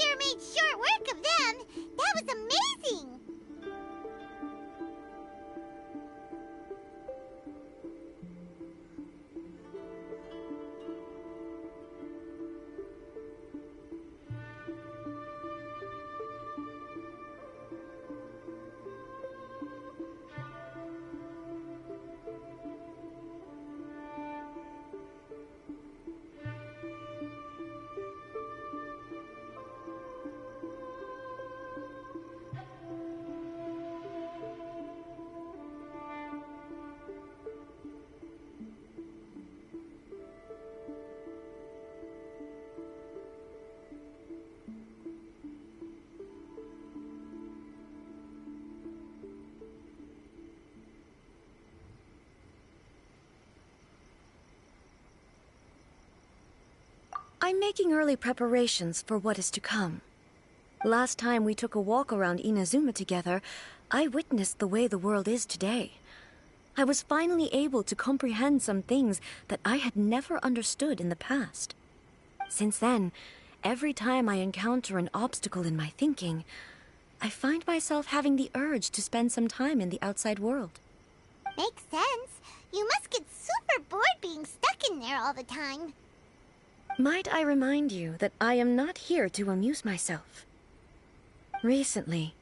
sure made short work of them. That was amazing. I'm making early preparations for what is to come. Last time we took a walk around Inazuma together, I witnessed the way the world is today. I was finally able to comprehend some things that I had never understood in the past. Since then, every time I encounter an obstacle in my thinking, I find myself having the urge to spend some time in the outside world. Makes sense. You must get super bored being stuck in there all the time. Might I remind you that I am not here to amuse myself. Recently,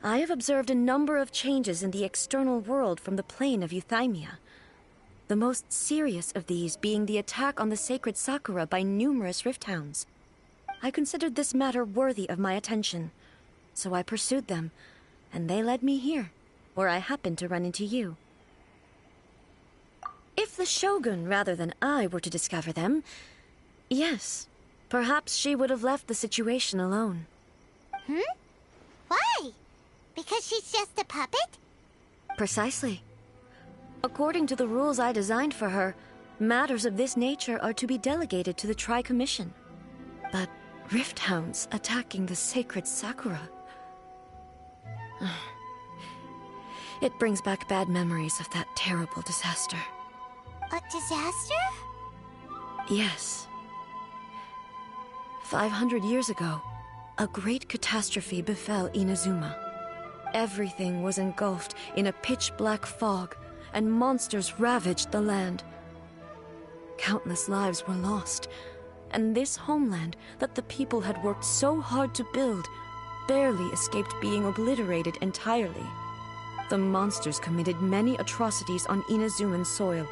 I have observed a number of changes in the external world from the plane of Euthymia. The most serious of these being the attack on the sacred Sakura by numerous rift hounds. I considered this matter worthy of my attention, so I pursued them, and they led me here, where I happened to run into you. If the Shogun rather than I were to discover them, yes, perhaps she would have left the situation alone. Why? Because she's just a puppet? Precisely. According to the rules I designed for her, matters of this nature are to be delegated to the Tri-Commission. But rift hounds attacking the sacred Sakura... It brings back bad memories of that terrible disaster. A disaster? Yes. 500 years ago, a great catastrophe befell Inazuma. Everything was engulfed in a pitch-black fog, and monsters ravaged the land. Countless lives were lost, and this homeland that the people had worked so hard to build barely escaped being obliterated entirely. The monsters committed many atrocities on Inazuman soil,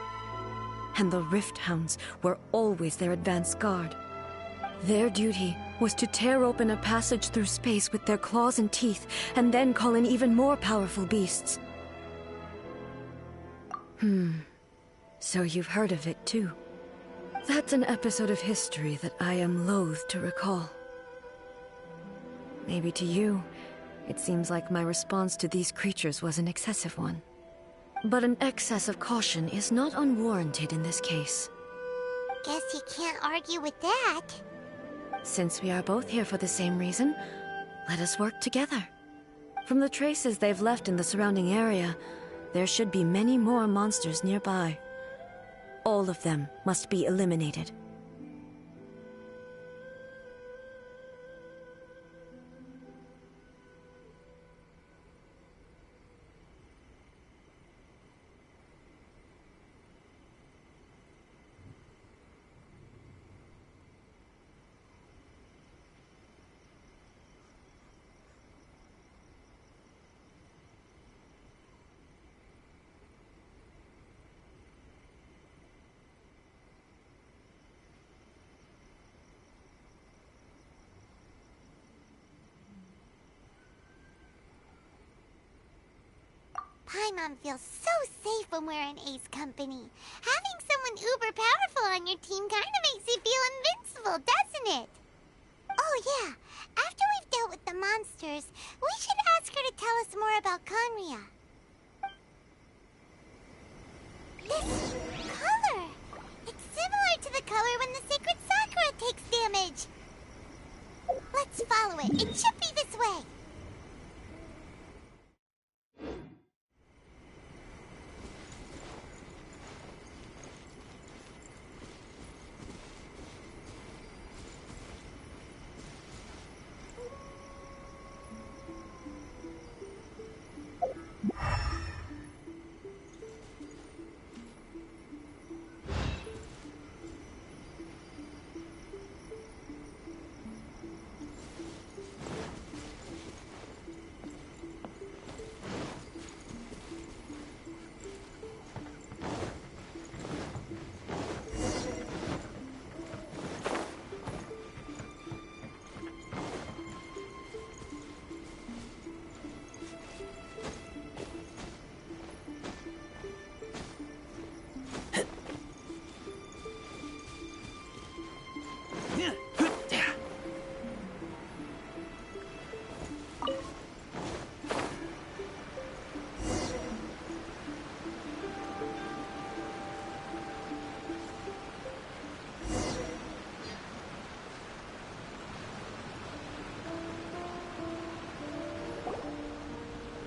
and the rift hounds were always their advance guard. Their duty was to tear open a passage through space with their claws and teeth, and then call in even more powerful beasts. So you've heard of it too. That's an episode of history that I am loath to recall. Maybe to you, it seems like my response to these creatures was an excessive one. But an excess of caution is not unwarranted in this case. Guess you can't argue with that. Since we are both here for the same reason, let us work together. From the traces they've left in the surrounding area, there should be many more monsters nearby. All of them must be eliminated. Paimon feels so safe when we're in Ace company. Having someone uber powerful on your team kind of makes you feel invincible, doesn't it? Oh yeah, after we've dealt with the monsters, we should ask her to tell us more about Conria. This color! It's similar to the color when the sacred Sakura takes damage. Let's follow it. It should be this way.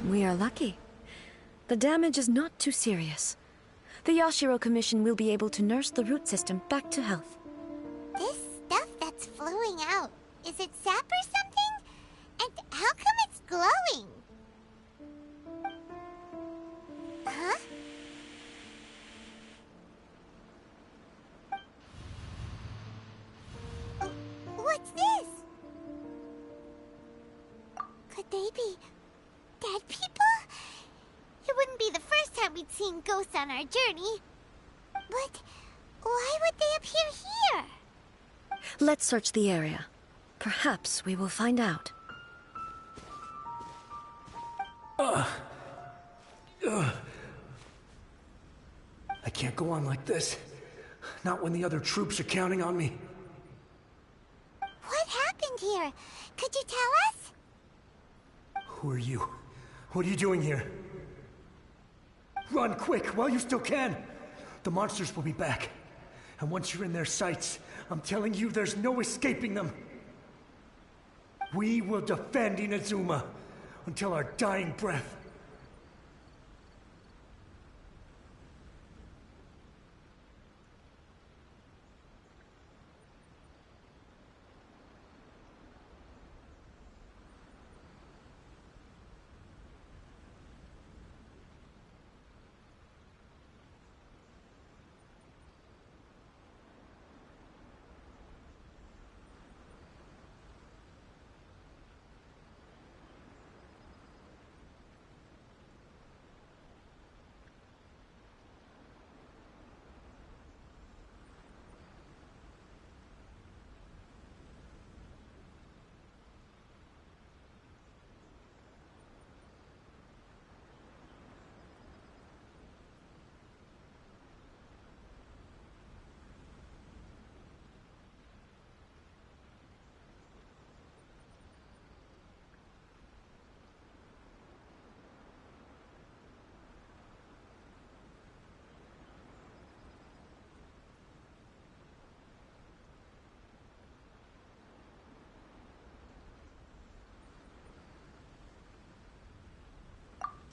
We are lucky. The damage is not too serious. The Yashiro Commission will be able to nurse the root system back to health. This stuff that's flowing out, is it sap or something? And how come it's glowing? Huh? What's this? Could they be dead people? It wouldn't be the first time we'd seen ghosts on our journey. But why would they appear here? Let's search the area. Perhaps we will find out. I can't go on like this. Not when the other troops are counting on me. What happened here? Could you tell us? Who are you? What are you doing here? Run quick while you still can. The monsters will be back. And once you're in their sights, I'm telling you there's no escaping them. We will defend Inazuma until our dying breath.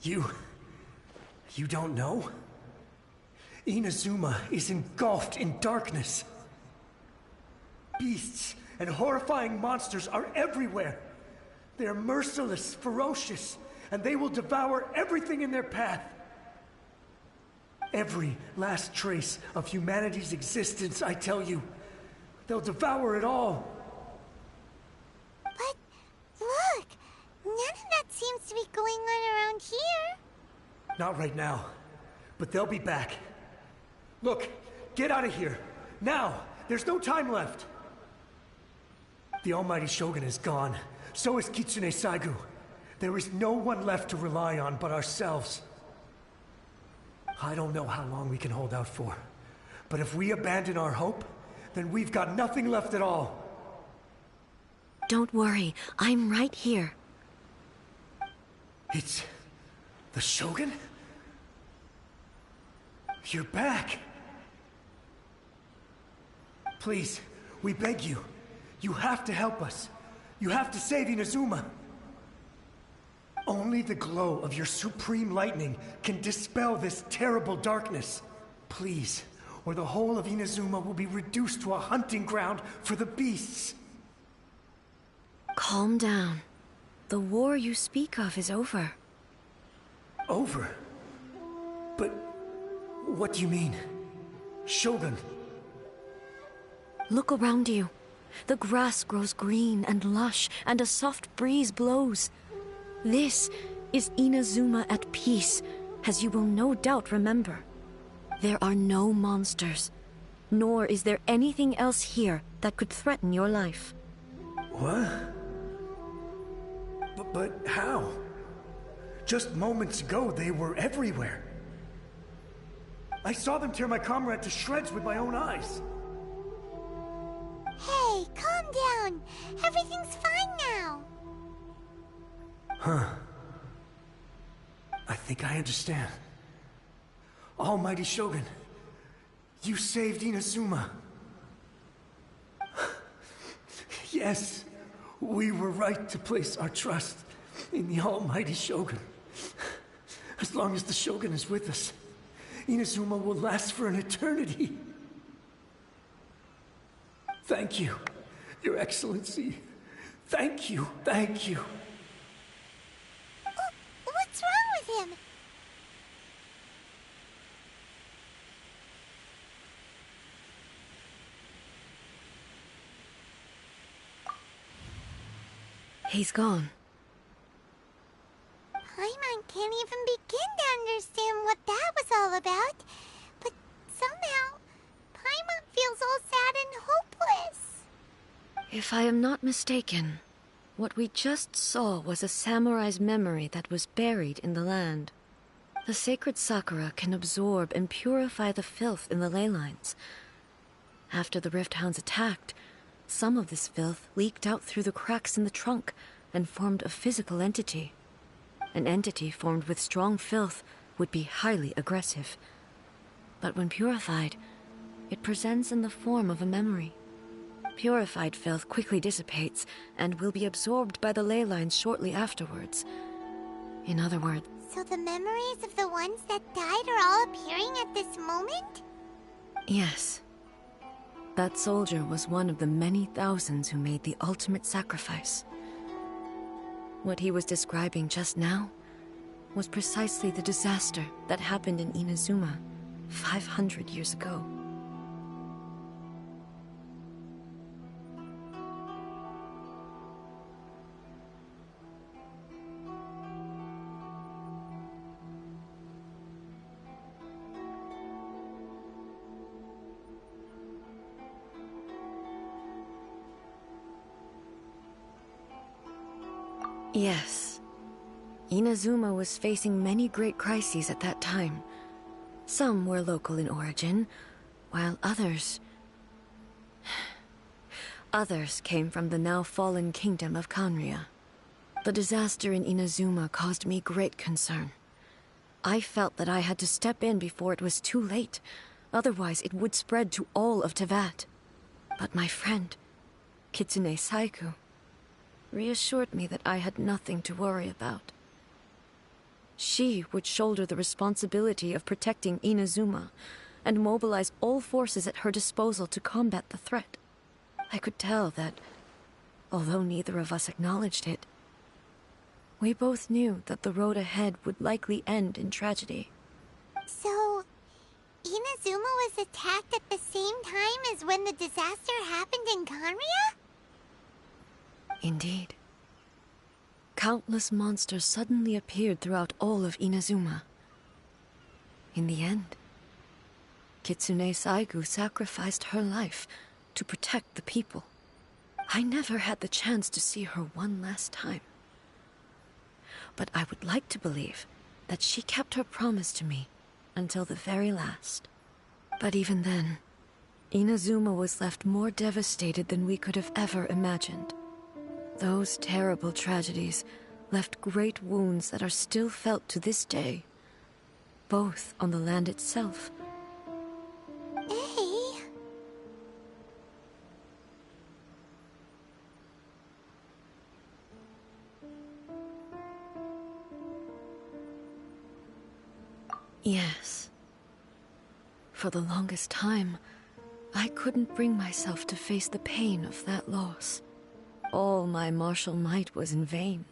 You don't know? Inazuma is engulfed in darkness. Beasts and horrifying monsters are everywhere. They are merciless, ferocious, and they will devour everything in their path. Every last trace of humanity's existence, I tell you. They'll devour it all. But look, none of that seems to be going on around here. Not right now, but they'll be back. Look, get out of here. Now! There's no time left! The almighty Shogun is gone. So is Kitsune Saigu. There is no one left to rely on but ourselves. I don't know how long we can hold out for. But if we abandon our hope, then we've got nothing left at all. Don't worry, I'm right here. It's... the Shogun? You're back! Please, we beg you. You have to help us. You have to save Inazuma. Only the glow of your supreme lightning can dispel this terrible darkness. Please, or the whole of Inazuma will be reduced to a hunting ground for the beasts. Calm down. The war you speak of is over. Over? But what do you mean? Shogun? Look around you. The grass grows green and lush, and a soft breeze blows. This is Inazuma at peace, as you will no doubt remember. There are no monsters, nor is there anything else here that could threaten your life. What? But how? Just moments ago, they were everywhere. I saw them tear my comrade to shreds with my own eyes. Hey, calm down. Everything's fine now. Huh. I think I understand. Almighty Shogun, you saved Inazuma. Yes, we were right to place our trust in the Almighty Shogun. As long as the Shogun is with us, Inazuma will last for an eternity. Thank you, Your Excellency. Thank you, thank you. Oh, what's wrong with him? He's gone. Paimon can't even begin to understand what that was all about. But somehow, Paimon feels all sad and hopeless. If I am not mistaken, what we just saw was a samurai's memory that was buried in the land. The sacred sakura can absorb and purify the filth in the ley lines. After the Rift Hounds attacked, some of this filth leaked out through the cracks in the trunk and formed a physical entity. An entity formed with strong filth would be highly aggressive. But when purified, it presents in the form of a memory. Purified filth quickly dissipates and will be absorbed by the ley lines shortly afterwards. In other words... So the memories of the ones that died are all appearing at this moment? Yes. That soldier was one of the many thousands who made the ultimate sacrifice. What he was describing just now was precisely the disaster that happened in Inazuma 500 years ago. Yes. Inazuma was facing many great crises at that time. Some were local in origin, while others came from the now fallen kingdom of Kanria. The disaster in Inazuma caused me great concern. I felt that I had to step in before it was too late, otherwise it would spread to all of Teyvat. But my friend, Kitsune Saiku, reassured me that I had nothing to worry about. She would shoulder the responsibility of protecting Inazuma and mobilize all forces at her disposal to combat the threat. I could tell that, although neither of us acknowledged it, we both knew that the road ahead would likely end in tragedy. So, Inazuma was attacked at the same time as when the disaster happened in Kanria? Indeed. Countless monsters suddenly appeared throughout all of Inazuma. In the end, Kitsune Saigu sacrificed her life to protect the people. I never had the chance to see her one last time. But I would like to believe that she kept her promise to me until the very last. But even then, Inazuma was left more devastated than we could have ever imagined. Those terrible tragedies left great wounds that are still felt to this day, both on the land itself. Hey. Yes. For the longest time, I couldn't bring myself to face the pain of that loss. All my martial might was in vain.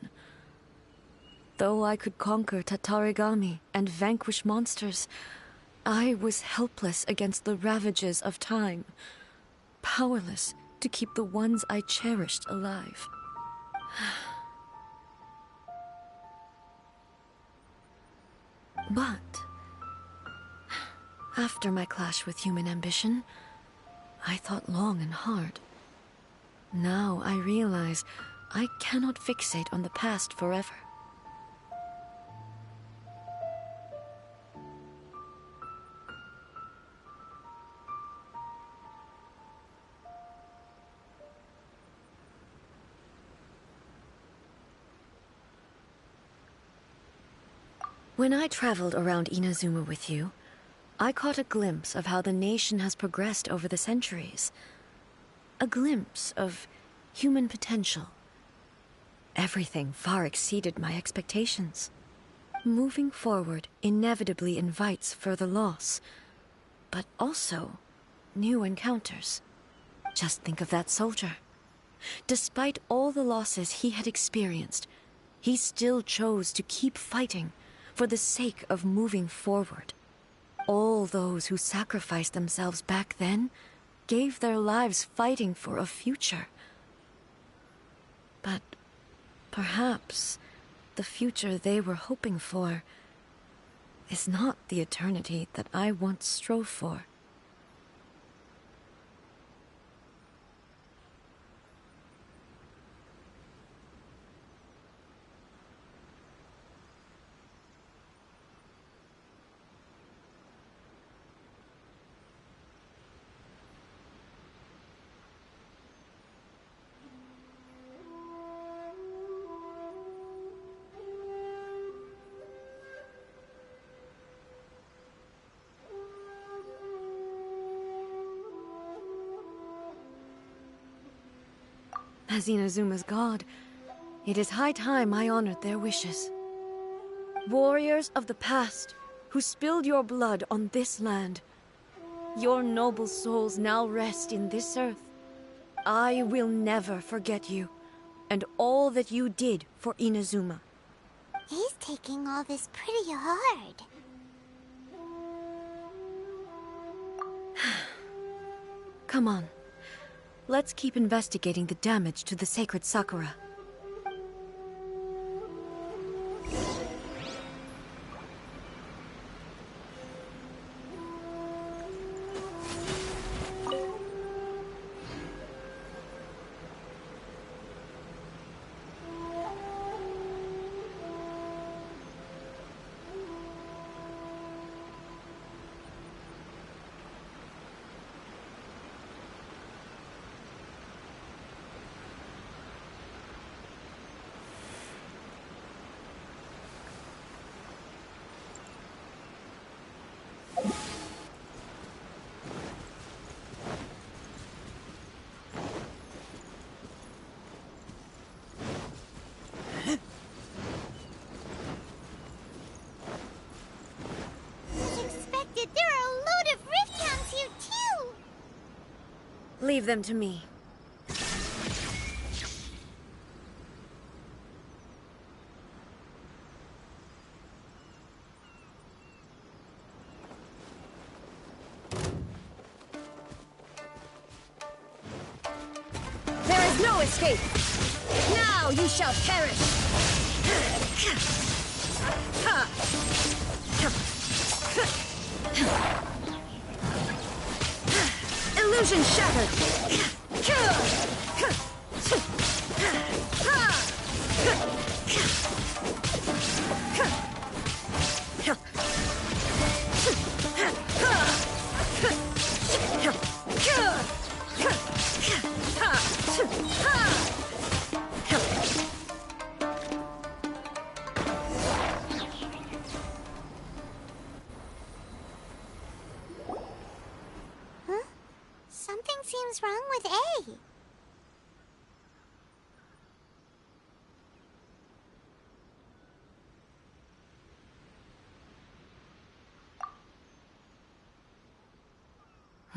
Though I could conquer Tatarigami and vanquish monsters, I was helpless against the ravages of time, powerless to keep the ones I cherished alive. But after my clash with human ambition, I thought long and hard. Now I realize I cannot fixate on the past forever. When I traveled around Inazuma with you, I caught a glimpse of how the nation has progressed over the centuries. A glimpse of human potential. Everything far exceeded my expectations. Moving forward inevitably invites further loss, but also new encounters. Just think of that soldier. Despite all the losses he had experienced, he still chose to keep fighting for the sake of moving forward. All those who sacrificed themselves back then gave their lives fighting for a future. But perhaps the future they were hoping for is not the eternity that I once strove for. As Inazuma's god, it is high time I honored their wishes. Warriors of the past, who spilled your blood on this land, your noble souls now rest in this earth. I will never forget you, and all that you did for Inazuma. He's taking all this pretty hard. Come on. Let's keep investigating the damage to the sacred Sakura. Leave them to me. There is no escape! Now you shall perish! Illusion shattered! Something seems wrong with A.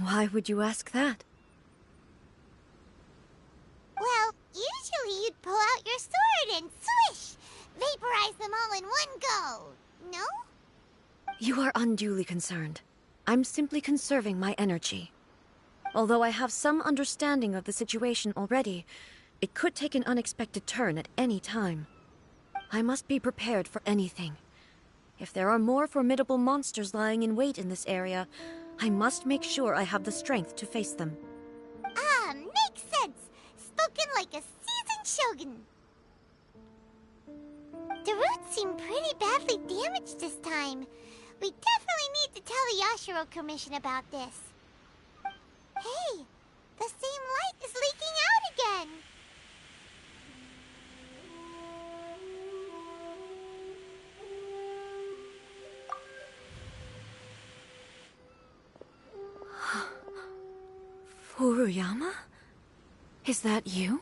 Why would you ask that? Well, usually you'd pull out your sword and swish! Vaporize them all in one go, no? You are unduly concerned. I'm simply conserving my energy. Although I have some understanding of the situation already, it could take an unexpected turn at any time. I must be prepared for anything. If there are more formidable monsters lying in wait in this area, I must make sure I have the strength to face them. Ah, makes sense! Spoken like a seasoned shogun. The roots seem pretty badly damaged this time. We definitely need to tell the Yashiro Commission about this. Hey, the same light is leaking out again! Furuyama? Is that you?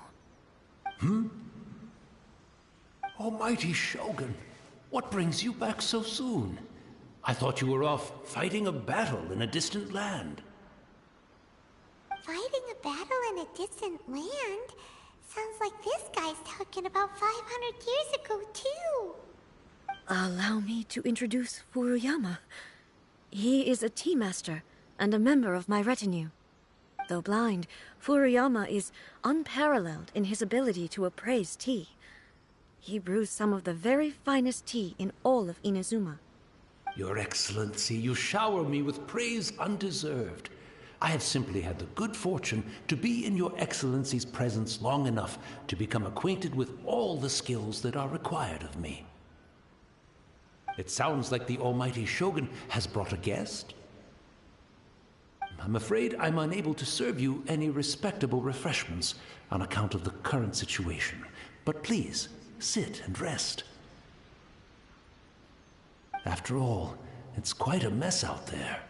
Almighty Shogun, What brings you back so soon? I thought you were off fighting a battle in a distant land. Fighting a battle in a distant land? Sounds like this guy's talking about 500 years ago, too. Allow me to introduce Furuyama. He is a tea master and a member of my retinue. Though blind, Furuyama is unparalleled in his ability to appraise tea. He brews some of the very finest tea in all of Inazuma. Your Excellency, you shower me with praise undeserved. I have simply had the good fortune to be in Your Excellency's presence long enough to become acquainted with all the skills that are required of me. It sounds like the almighty Shogun has brought a guest. I'm afraid I'm unable to serve you any respectable refreshments on account of the current situation. But please, sit and rest. After all, it's quite a mess out there.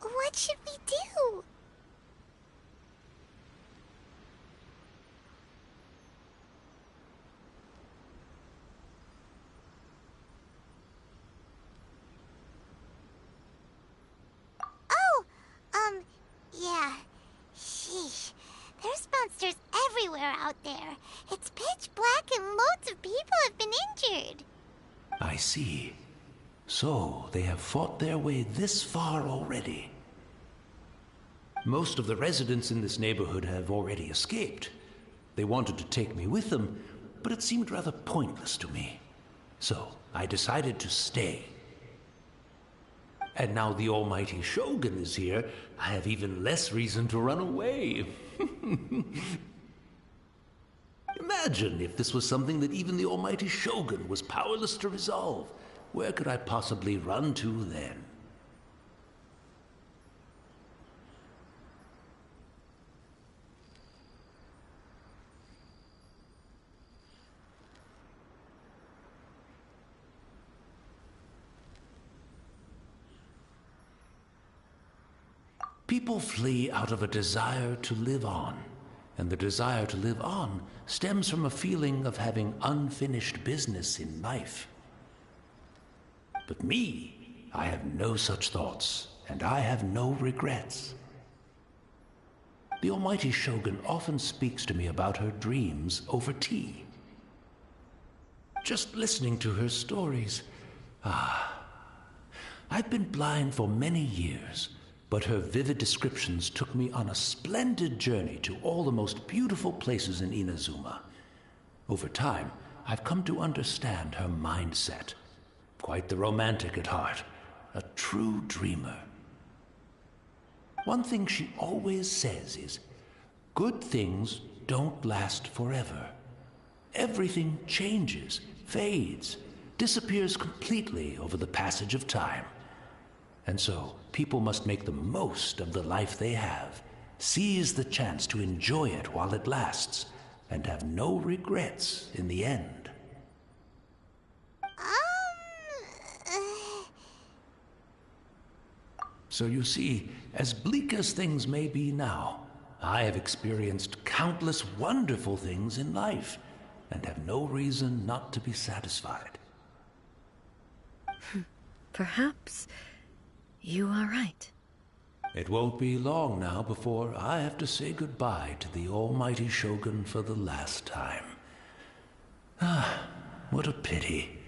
What should we do? Yeah. Sheesh. There's monsters everywhere out there. It's pitch black and loads of people have been injured. I see. So, they have fought their way this far already. Most of the residents in this neighborhood have already escaped. They wanted to take me with them, but it seemed rather pointless to me. So, I decided to stay. And now the almighty Shogun is here, I have even less reason to run away. Imagine if this was something that even the almighty Shogun was powerless to resolve. Where could I possibly run to then? People flee out of a desire to live on, and the desire to live on stems from a feeling of having unfinished business in life. But me, I have no such thoughts, and I have no regrets. The almighty Shogun often speaks to me about her dreams over tea. Just listening to her stories, I've been blind for many years, but her vivid descriptions took me on a splendid journey to all the most beautiful places in Inazuma. Over time, I've come to understand her mindset. Quite the romantic at heart, a true dreamer. One thing she always says is, good things don't last forever. Everything changes, fades, disappears completely over the passage of time. And so, people must make the most of the life they have, seize the chance to enjoy it while it lasts, and have no regrets in the end. So you see, as bleak as things may be now, I have experienced countless wonderful things in life, and have no reason not to be satisfied. Perhaps you are right. It won't be long now before I have to say goodbye to the almighty Shogun for the last time. What a pity.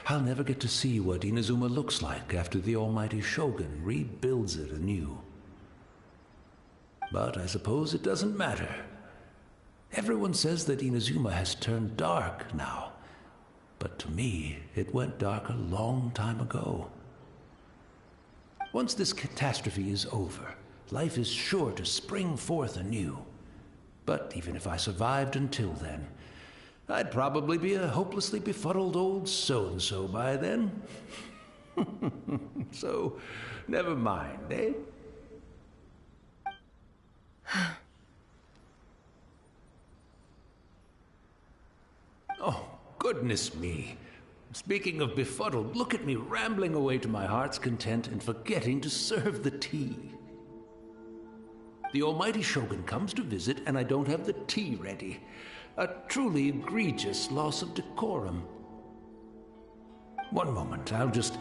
I'll never get to see what Inazuma looks like after the almighty Shogun rebuilds it anew. But I suppose it doesn't matter. Everyone says that Inazuma has turned dark now, but to me, it went dark a long time ago. Once this catastrophe is over, life is sure to spring forth anew. But even if I survived until then, I'd probably be a hopelessly befuddled old so-and-so by then. So, never mind, eh? Oh, goodness me. Speaking of befuddled, look at me rambling away to my heart's content and forgetting to serve the tea. the almighty Shogun comes to visit and I don't have the tea ready. A truly egregious loss of decorum. One moment, I'll just...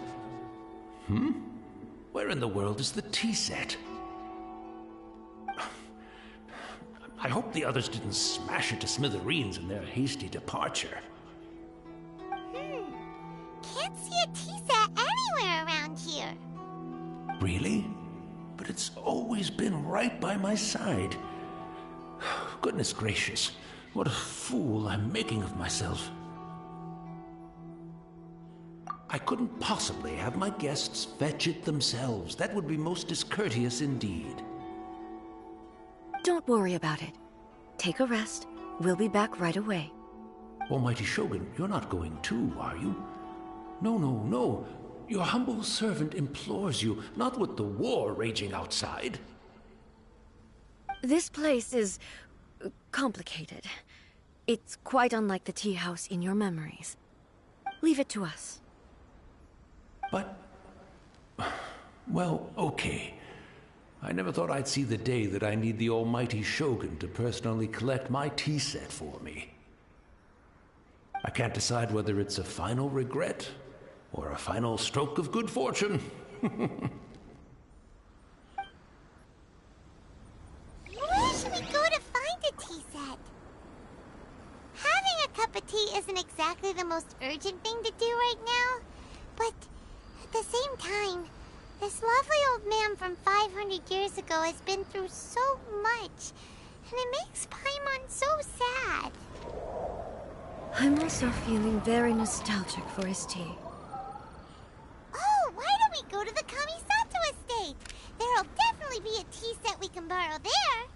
Where in the world is the tea set? I hope the others didn't smash it to smithereens in their hasty departure. Can't see a tea set anywhere around here. Really? But it's always been right by my side. Goodness gracious, what a fool I'm making of myself. I couldn't possibly have my guests fetch it themselves. That would be most discourteous indeed. Don't worry about it. Take a rest. We'll be back right away. Almighty Shogun, you're not going too, are you? No, no, no. Your humble servant implores you, not with the war raging outside. This place is... complicated. It's quite unlike the tea house in your memories. Leave it to us. But... well, okay. I never thought I'd see the day that I need the almighty Shogun to personally collect my tea set for me. I can't decide whether it's a final regret or a final stroke of good fortune. Where should we go to find a tea set? Having a cup of tea isn't exactly the most urgent thing to do right now, but at the same time, this lovely old man from 500 years ago has been through so much, and it makes Paimon so sad. I'm also feeling very nostalgic for his tea. Oh, why don't we go to the Kamisato estate? There'll definitely be a tea set we can borrow there.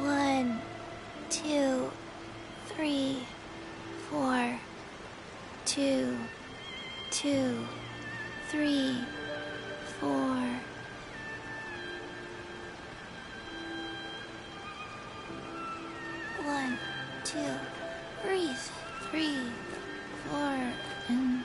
One, 2, 3, 4. 2, 2, 3, 4. One, 2, breathe. 3, 4, and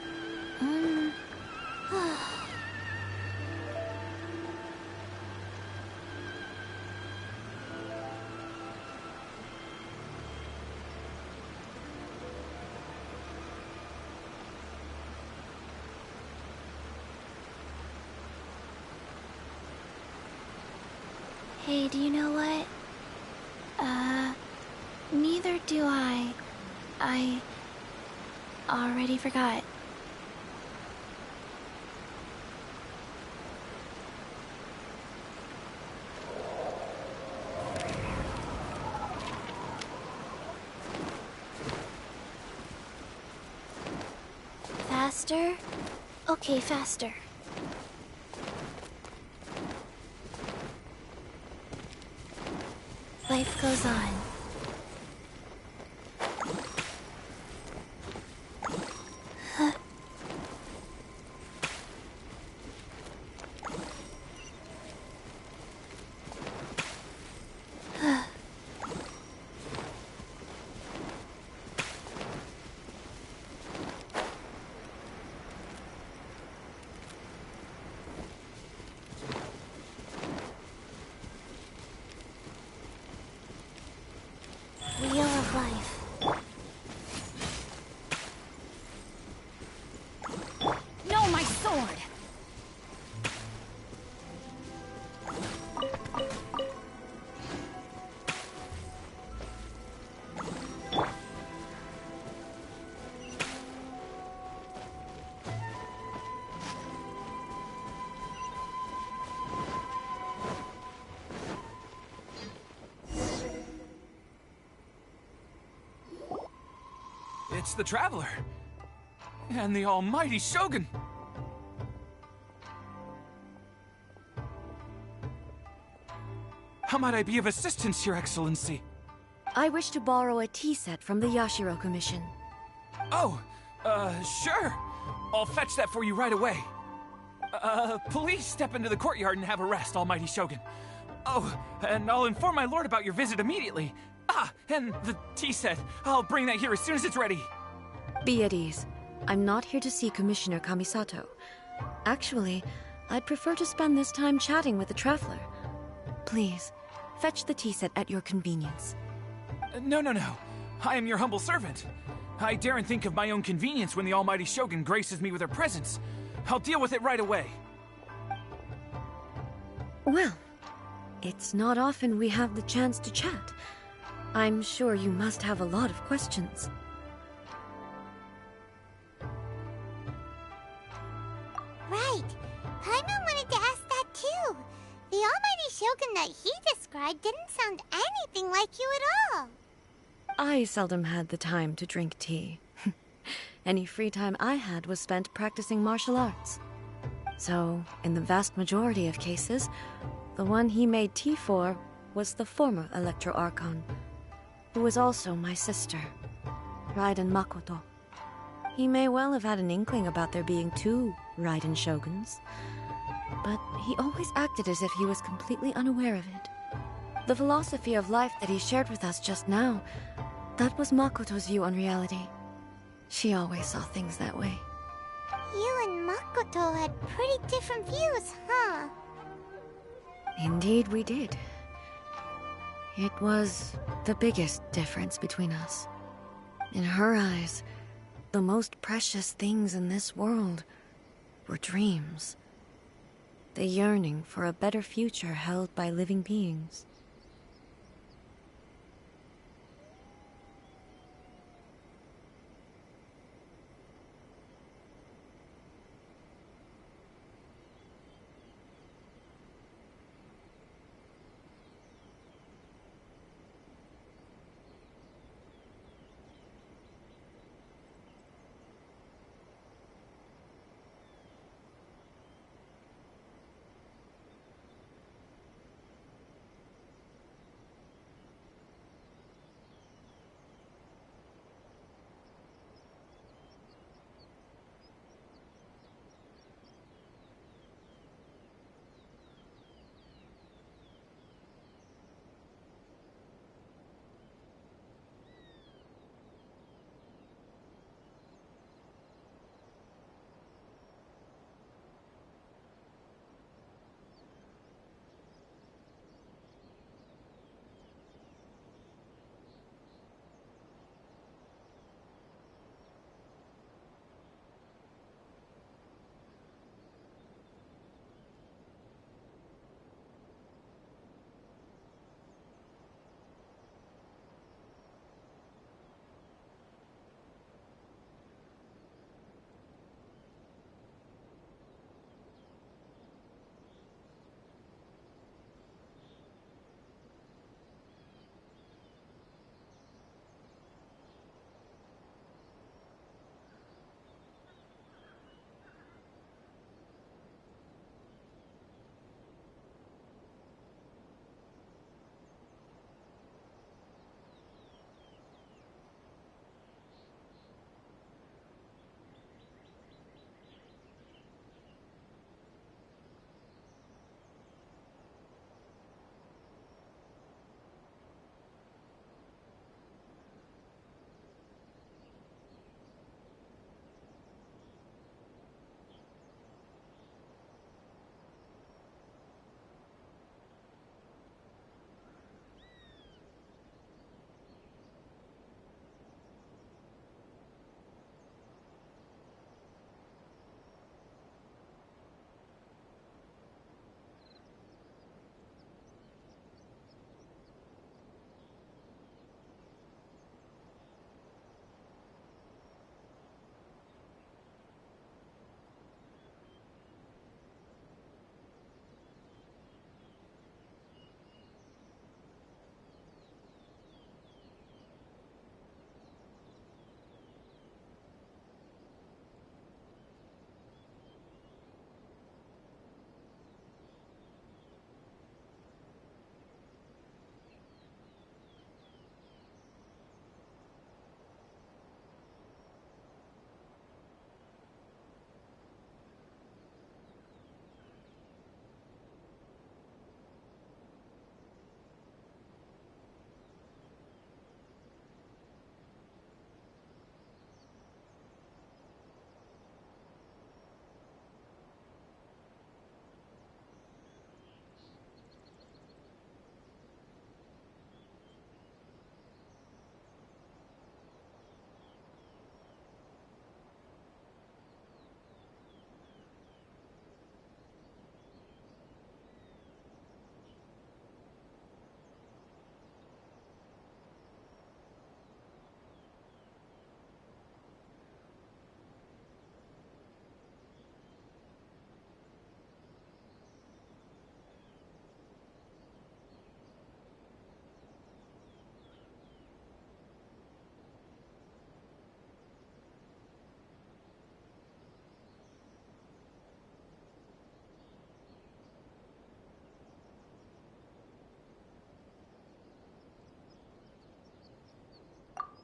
Hey, do you know what? Neither do I. I already forgot. Faster? Okay, faster. Life goes on. It's the Traveler. And the almighty Shogun. How might I be of assistance, Your Excellency? I wish to borrow a tea set from the Yashiro Commission. Oh, sure. I'll fetch that for you right away. Please step into the courtyard and have a rest, almighty Shogun. Oh, and I'll inform my lord about your visit immediately. Ah, and the tea set. I'll bring that here as soon as it's ready. Be at ease. I'm not here to see Commissioner Kamisato. Actually, I'd prefer to spend this time chatting with the Traveler. Please, fetch the tea set at your convenience. No. I am your humble servant. I daren't think of my own convenience when the almighty Shogun graces me with her presence. I'll deal with it right away. Well, it's not often we have the chance to chat. I'm sure you must have a lot of questions. Right. Paimon wanted to ask that too. The almighty Shogun that he described didn't sound anything like you at all. I seldom had the time to drink tea. Any free time I had was spent practicing martial arts. So, in the vast majority of cases, the one he made tea for was the former Electro Archon, who was also my sister, Raiden Makoto. He may well have had an inkling about there being two Raiden Shoguns, but he always acted as if he was completely unaware of it. The philosophy of life that he shared with us just now, that was Makoto's view on reality. She always saw things that way. You and Makoto had pretty different views, huh? Indeed we did. It was the biggest difference between us. In her eyes, the most precious things in this world were dreams. The yearning for a better future held by living beings.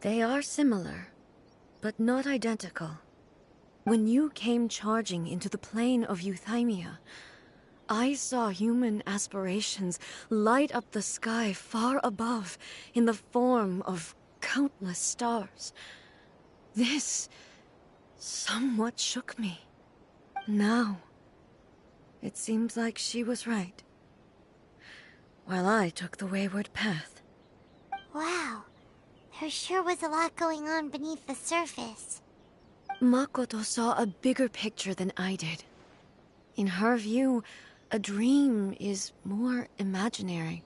They are similar, but not identical. When you came charging into the plane of Euthymia, I saw human aspirations light up the sky far above in the form of countless stars. This somewhat shook me. Now, it seems like she was right, while I took the wayward path. Wow. There sure was a lot going on beneath the surface. Makoto saw a bigger picture than I did. In her view, a dream is more imaginary,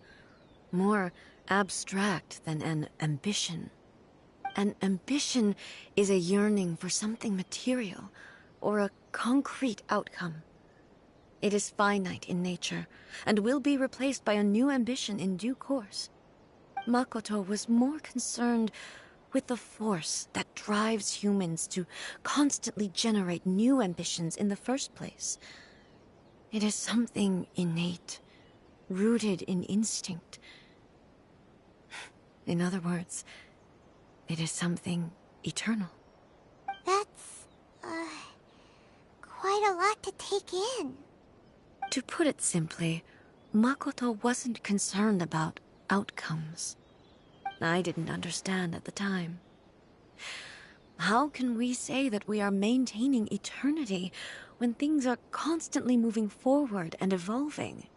more abstract than an ambition. An ambition is a yearning for something material, or a concrete outcome. It is finite in nature, and will be replaced by a new ambition in due course. Makoto was more concerned with the force that drives humans to constantly generate new ambitions in the first place. It is something innate, rooted in instinct. In other words, it is something eternal. That's, quite a lot to take in. To put it simply, Makoto wasn't concerned about outcomes. I didn't understand at the time. How can we say that we are maintaining eternity when things are constantly moving forward and evolving?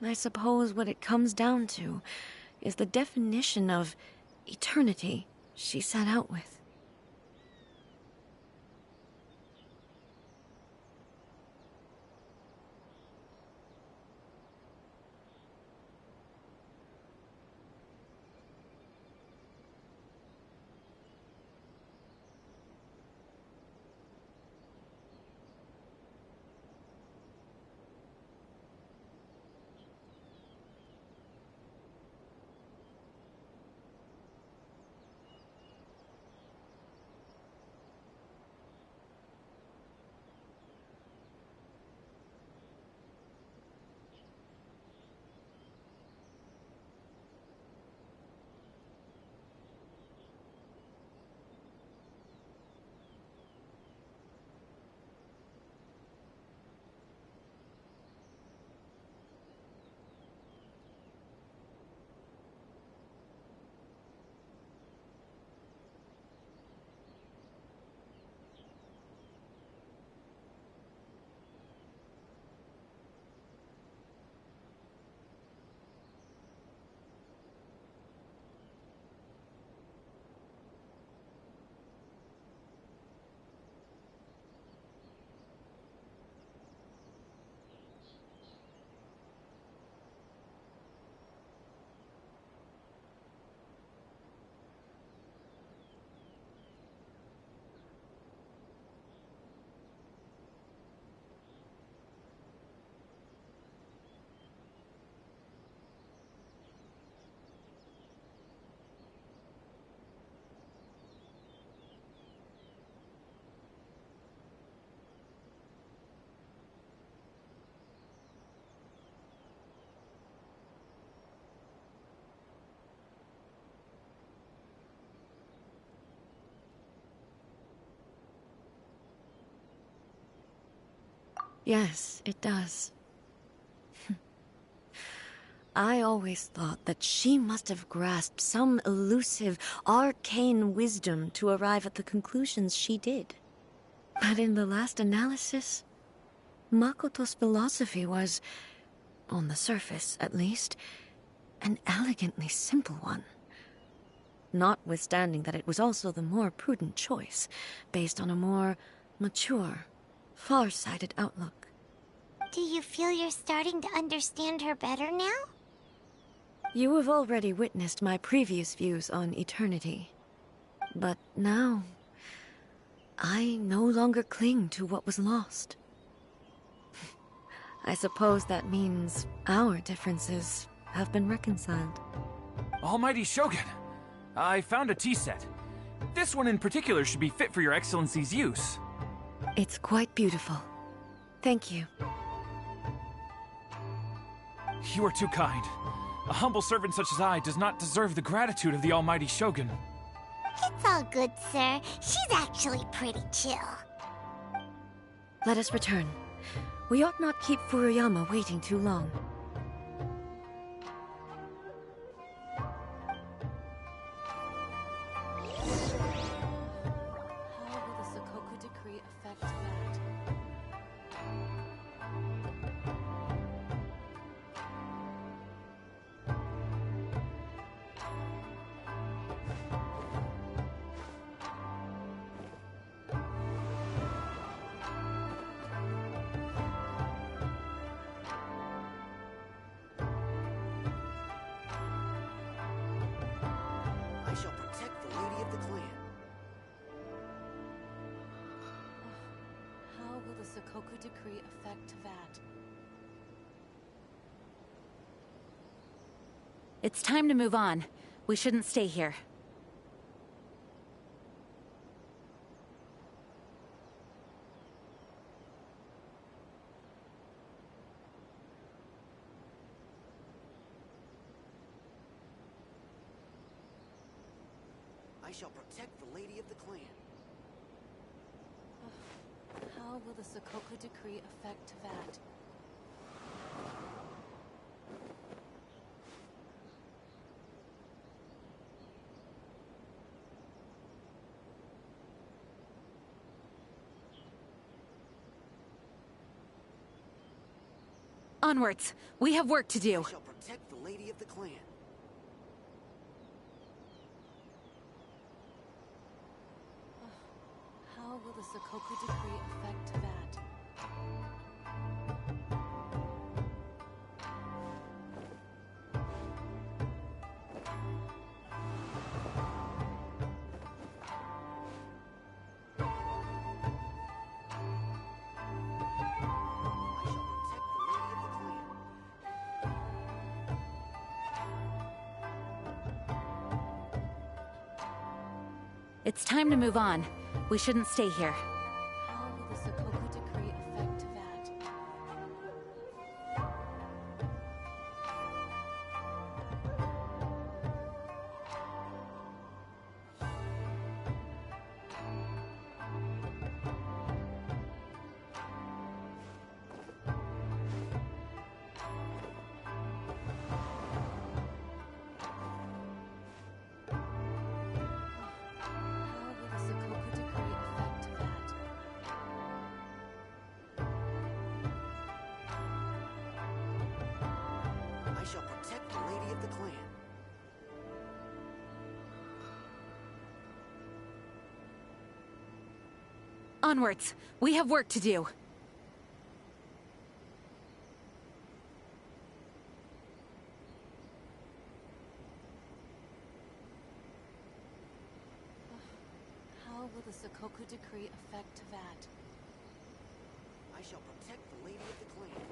I suppose what it comes down to is the definition of eternity she set out with. Yes, it does. I always thought that she must have grasped some elusive, arcane wisdom to arrive at the conclusions she did. But in the last analysis, Makoto's philosophy was, on the surface at least, an elegantly simple one. Notwithstanding that it was also the more prudent choice, based on a more mature, far-sighted outlook. Do you feel you're starting to understand her better now? You have already witnessed my previous views on eternity. But now, I no longer cling to what was lost. I suppose that means our differences have been reconciled. Almighty Shogun, I found a tea set. This one in particular should be fit for your Excellency's use. It's quite beautiful. Thank you. You are too kind. A humble servant such as I does not deserve the gratitude of the Almighty Shogun. It's all good, sir. She's actually pretty chill. Let us return. We ought not keep Furuyama waiting too long. How will the Sakoku decree affect that? I shall protect the lady of the clan. How will the Sakoku decree affect that? It's time to move on. We shouldn't stay here. I shall protect the lady of the clan. How will the Sakoku decree affect that? Onwards! We have work to do. I shall protect the lady of the clan. How will the Sakoku decree affect that? I shall protect the lady of the clan. It's time to move on. We shouldn't stay here. How will the Sakoku decree affect that? How will the Sakoku decree affect that? I shall protect the lady of the clan. Onwards! We have work to do. How will the Sakoku decree affect that? I shall protect the lady of the clan.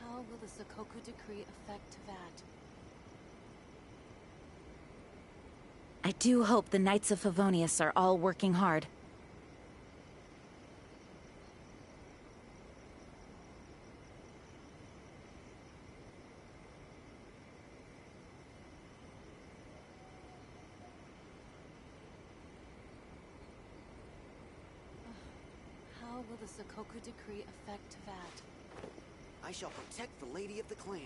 How will the Sakoku decree affect that? I do hope the Knights of Favonius are all working hard. How will the Sakoku decree affect that? I shall protect the lady of the clan.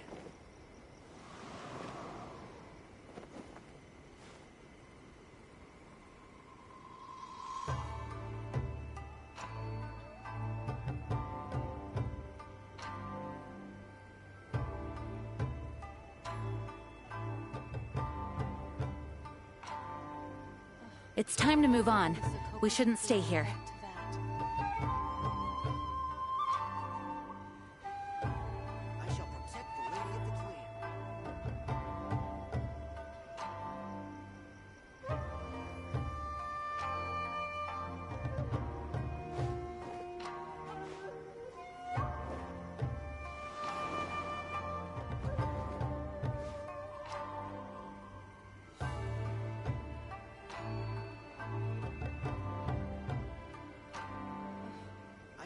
It's time to move on. We shouldn't stay here. Affect that. I shall protect the lady of the clan.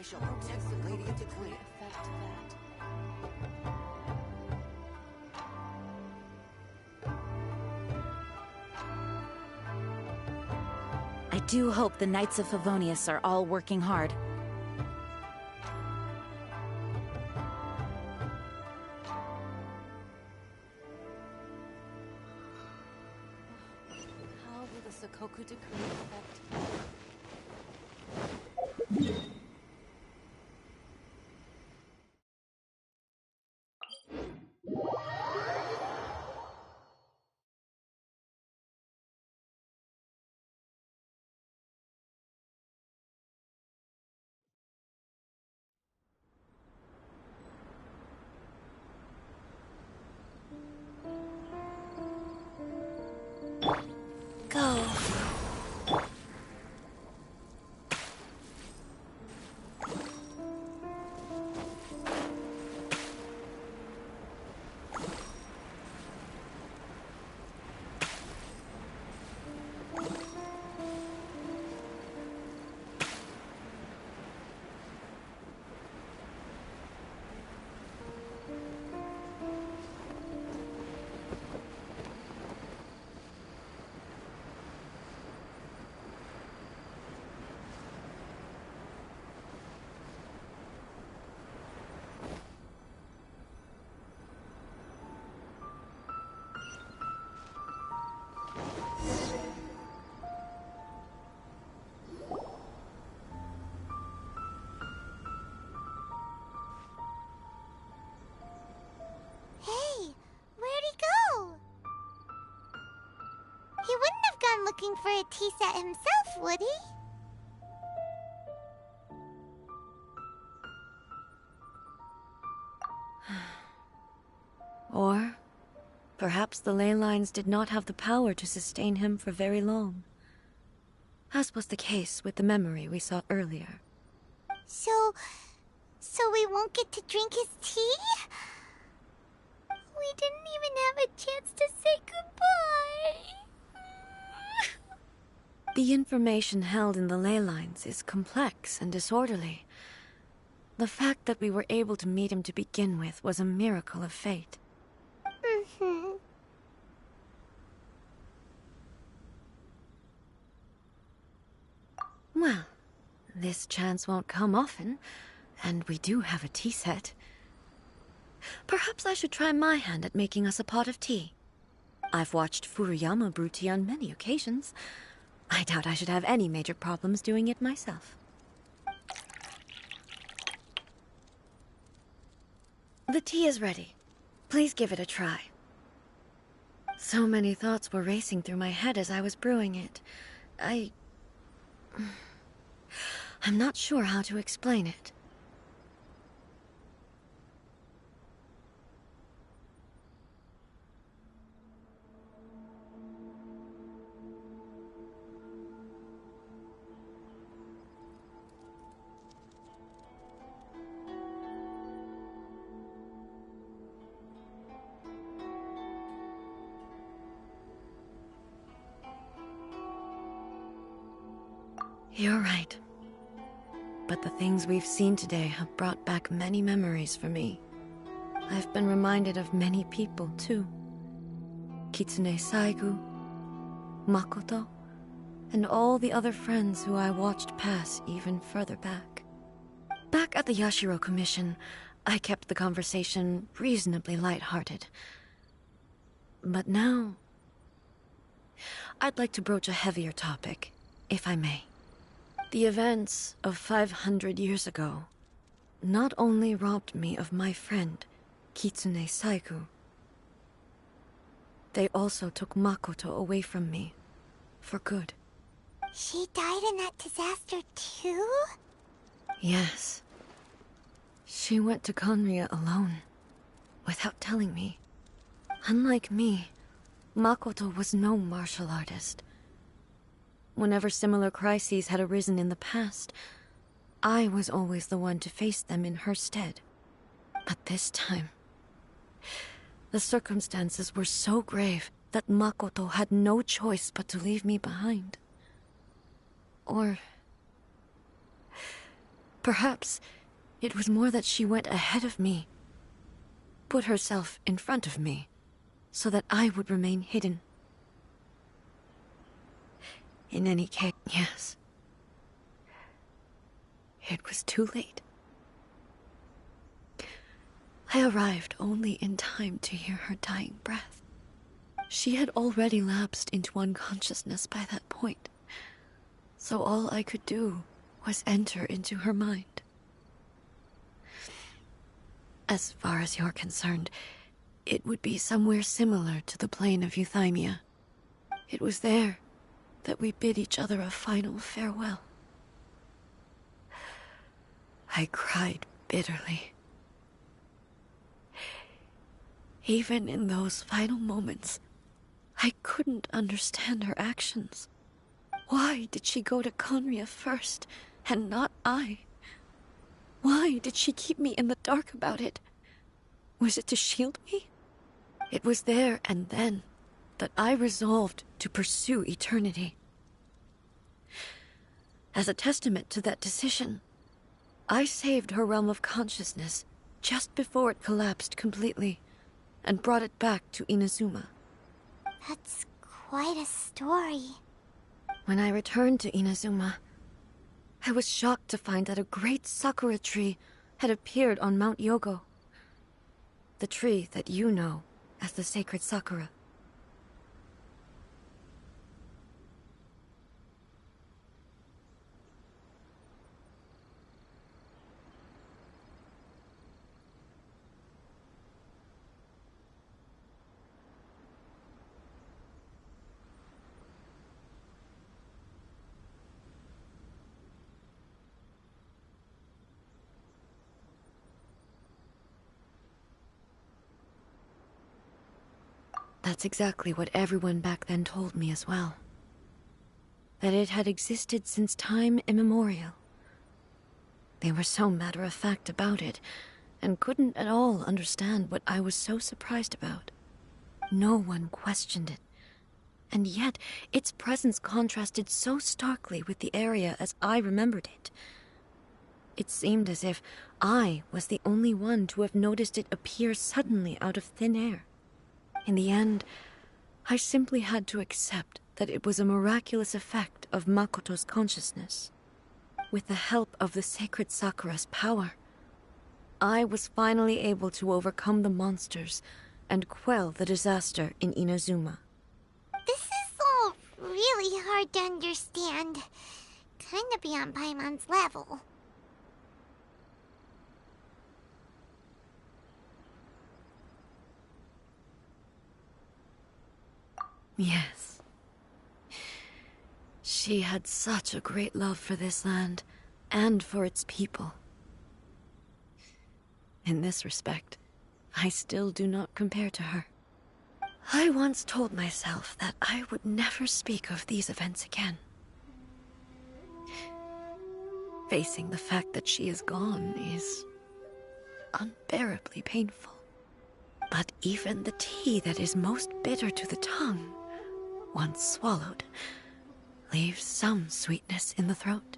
I shall protect the Lady of the Clan. Effect that. I do hope the Knights of Favonius are all working hard. How will the Sakoku decree affect... Go. Hey, where'd he go? He wouldn't have gone looking for a tea set himself, would he? Or perhaps the ley lines did not have the power to sustain him for very long, as was the case with the memory we saw earlier. So we won't get to drink his tea? We didn't even have a chance to say goodbye. The information held in the ley lines is complex and disorderly. The fact that we were able to meet him to begin with was a miracle of fate. Mm-hmm. Well, this chance won't come often, and we do have a tea set. Perhaps I should try my hand at making us a pot of tea. I've watched Furuyama brew tea on many occasions. I doubt I should have any major problems doing it myself. The tea is ready. Please give it a try. So many thoughts were racing through my head as I was brewing it. I'm not sure how to explain it. You're right. But the things we've seen today have brought back many memories for me. I've been reminded of many people, too. Kitsune Saigu, Makoto, and all the other friends who I watched pass even further back. Back at the Yashiro Commission, I kept the conversation reasonably lighthearted. But now, I'd like to broach a heavier topic, if I may. The events of 500 years ago not only robbed me of my friend, Kitsune Saigu, they also took Makoto away from me, for good. She died in that disaster too? Yes. She went to Conria alone, without telling me. Unlike me, Makoto was no martial artist. Whenever similar crises had arisen in the past, I was always the one to face them in her stead. But this time, the circumstances were so grave that Makoto had no choice but to leave me behind. Or Perhaps it was more that she went ahead of me, put herself in front of me, so that I would remain hidden. In any case, yes. It was too late. I arrived only in time to hear her dying breath. She had already lapsed into unconsciousness by that point, so all I could do was enter into her mind. As far as you're concerned, it would be somewhere similar to the plane of Euthymia. It was there that we bid each other a final farewell. I cried bitterly. Even in those final moments, I couldn't understand her actions. Why did she go to Conria first, and not I? Why did she keep me in the dark about it? Was it to shield me? It was there and then that I resolved to pursue eternity. As a testament to that decision, I saved her realm of consciousness just before it collapsed completely, and brought it back to Inazuma. That's quite a story. When I returned to Inazuma, I was shocked to find that a great sakura tree had appeared on Mount Yogo. The tree that you know as the sacred sakura. That's exactly what everyone back then told me as well. That it had existed since time immemorial. They were so matter-of-fact about it, and couldn't at all understand what I was so surprised about. No one questioned it, and yet its presence contrasted so starkly with the area as I remembered it. It seemed as if I was the only one to have noticed it appear suddenly out of thin air. In the end, I simply had to accept that it was a miraculous effect of Makoto's consciousness. With the help of the sacred Sakura's power, I was finally able to overcome the monsters and quell the disaster in Inazuma. This is all really hard to understand. Kinda beyond Paimon's level. Yes. She had such a great love for this land, and for its people. In this respect, I still do not compare to her. I once told myself that I would never speak of these events again. Facing the fact that she is gone is unbearably painful. But even the tea that is most bitter to the tongue, once swallowed, leaves some sweetness in the throat.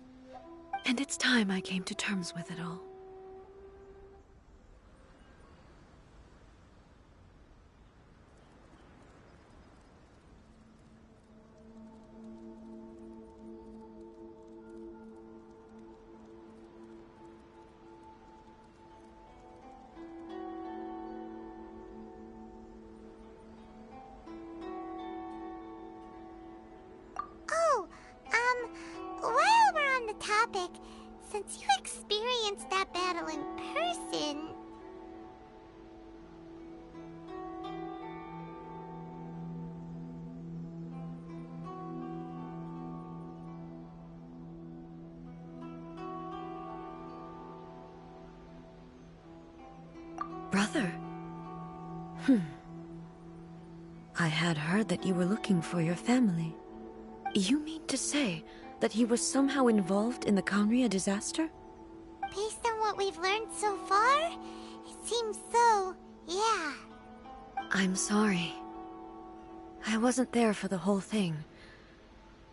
And it's time I came to terms with it all. While we're on the topic, since you experienced that battle in person... Brother? I had heard that you were looking for your family. You mean to say that he was somehow involved in the Conria disaster? Based on what we've learned so far, it seems so, yeah. I'm sorry. I wasn't there for the whole thing.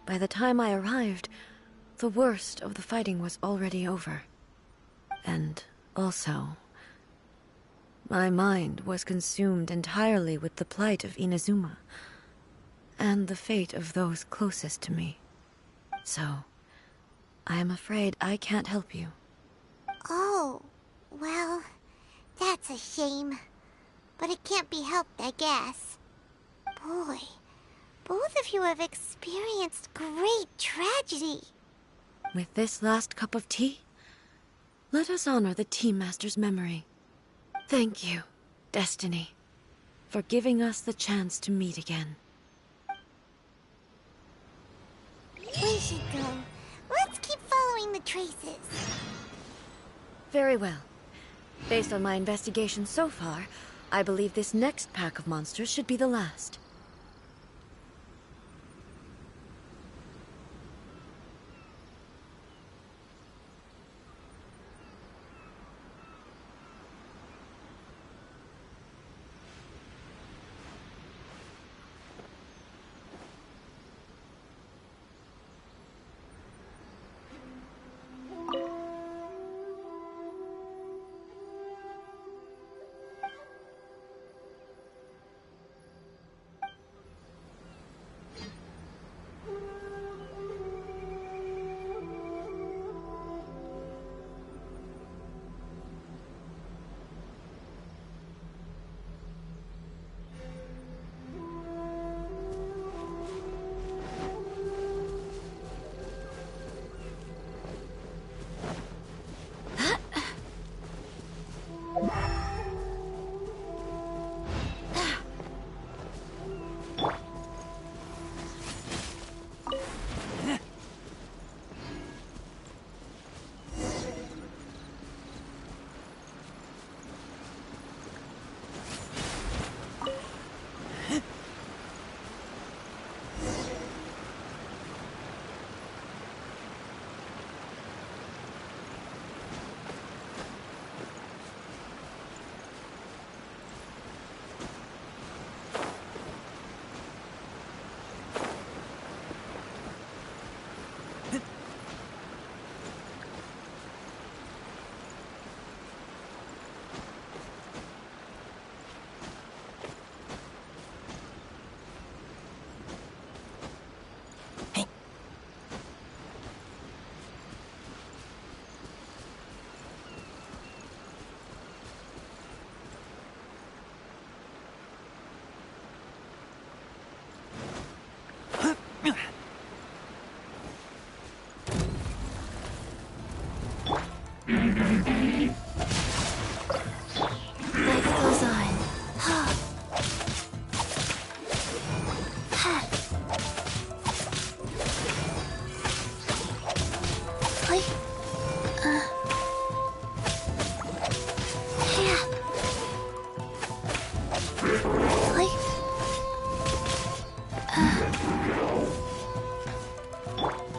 By the time I arrived, the worst of the fighting was already over. And also, my mind was consumed entirely with the plight of Inazuma, and the fate of those closest to me. So, I am afraid I can't help you. Oh, well, that's a shame. But it can't be helped, I guess. Boy, both of you have experienced great tragedy. With this last cup of tea, let us honor the Tea Master's memory. Thank you, Destiny, for giving us the chance to meet again. We should go. Let's keep following the traces. Very well. Based on my investigation so far, I believe this next pack of monsters should be the last.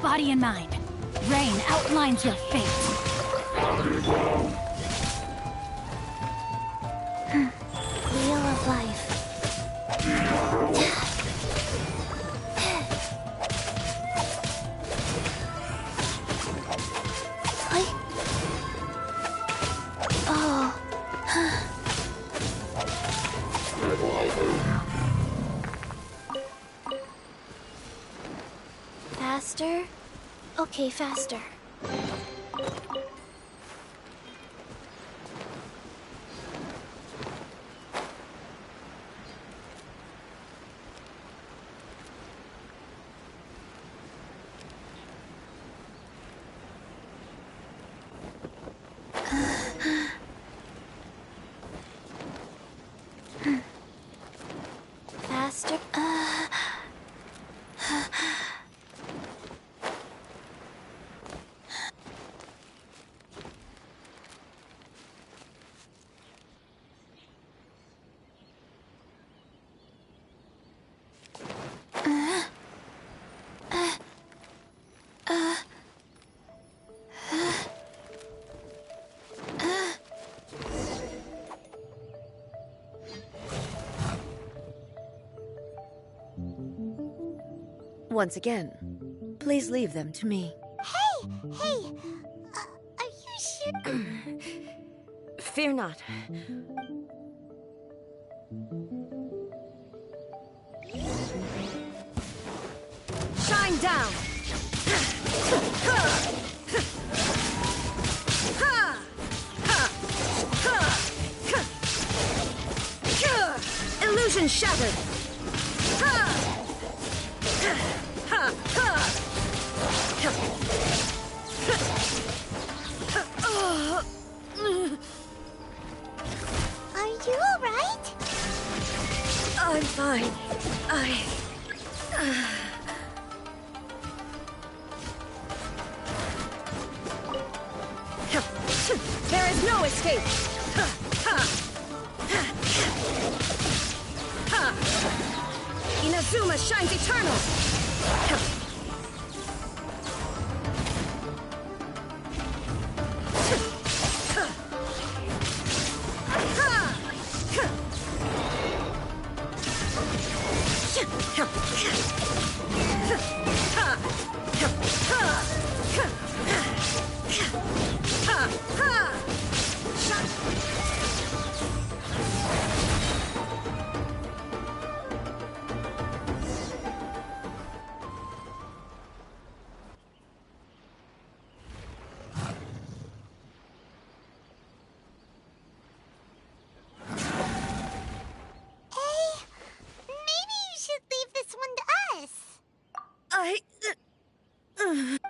Body and mind. Rain outlines your fate. Wheel of life. Faster? Okay, faster. Faster? Once again, please leave them to me. Hey! Are you sure? Fear not. Shine down! Illusion shattered! Are you alright? I'm fine. There is no escape! Inazuma shines eternal!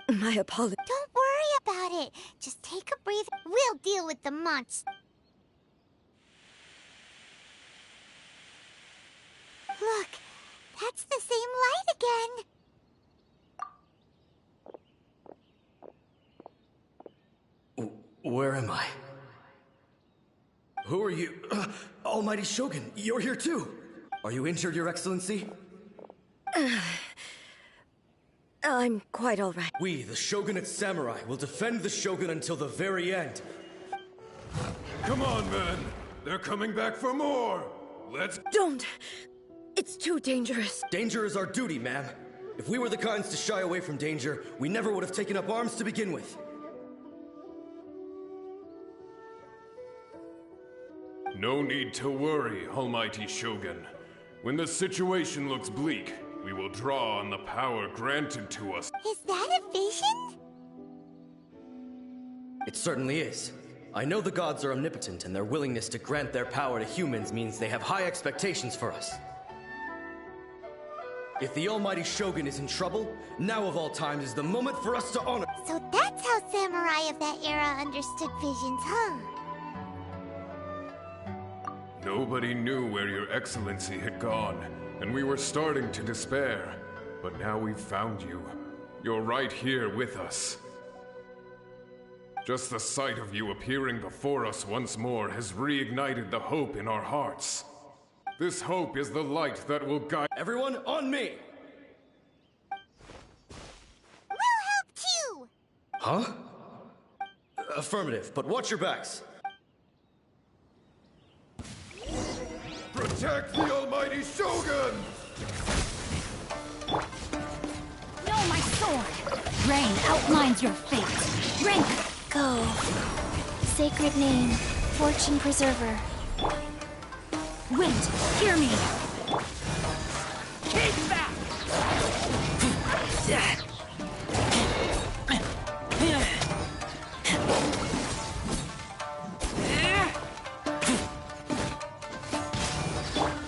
My apologies. Don't worry about it. Just take a breath. We'll deal with the monster. Look, that's the same light again. Where am I? Who are you? Almighty Shogun, you're here too. Are you injured, Your Excellency? I'm quite all right. We, the Shogunate Samurai, will defend the Shogun until the very end. Come on, men. They're coming back for more. Let's... Don't! It's too dangerous. Danger is our duty, ma'am. If we were the kinds to shy away from danger, we never would have taken up arms to begin with. No need to worry, Almighty Shogun. When the situation looks bleak, we will draw on the power granted to us. Is that a vision? It certainly is. I know the gods are omnipotent, and their willingness to grant their power to humans means they have high expectations for us. If the Almighty Shogun is in trouble, now of all times is the moment for us to honor. So that's how samurai of that era understood visions, huh? Nobody knew where Your Excellency had gone, and we were starting to despair. But now we've found you. You're right here with us. Just the sight of you appearing before us once more has reignited the hope in our hearts. This hope is the light that will guide— Everyone, on me! We'll help too! Huh? Affirmative, but watch your backs. Protect the Almighty Shogun! No, my sword! Rain outlines your fate. Rank! Go. Sacred name, Fortune Preserver. Wind, hear me! Keep back!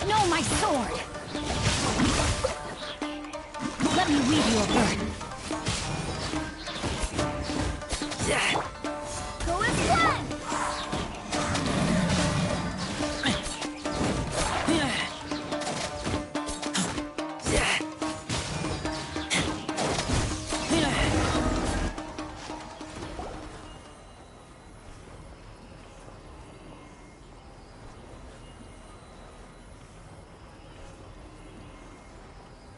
No, my sword! Let me weave you a burden. Go as planned!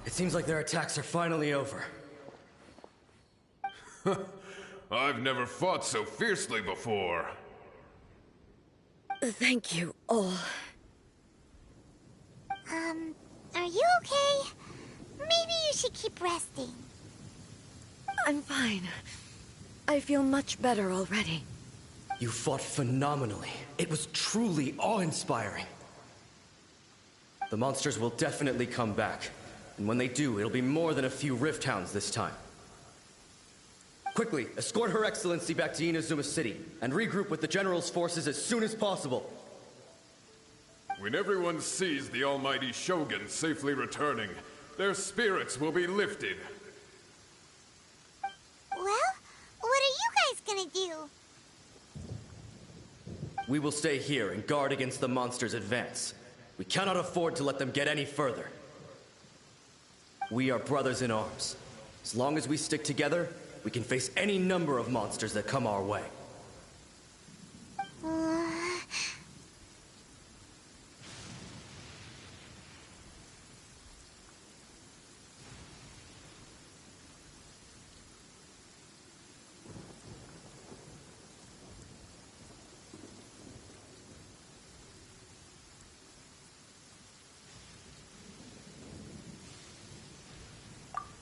It seems like their attacks are finally over. I've never fought so fiercely before. Thank you all. Are you okay? Maybe you should keep resting. I'm fine. I feel much better already. You fought phenomenally. It was truly awe-inspiring. The monsters will definitely come back. And when they do, it'll be more than a few Rift Hounds this time. Quickly, escort Her Excellency back to Inazuma City, and regroup with the General's forces as soon as possible. When everyone sees the almighty Shogun safely returning, their spirits will be lifted. Well, what are you guys gonna do? We will stay here and guard against the monsters' advance. We cannot afford to let them get any further. We are brothers in arms. As long as we stick together, we can face any number of monsters that come our way.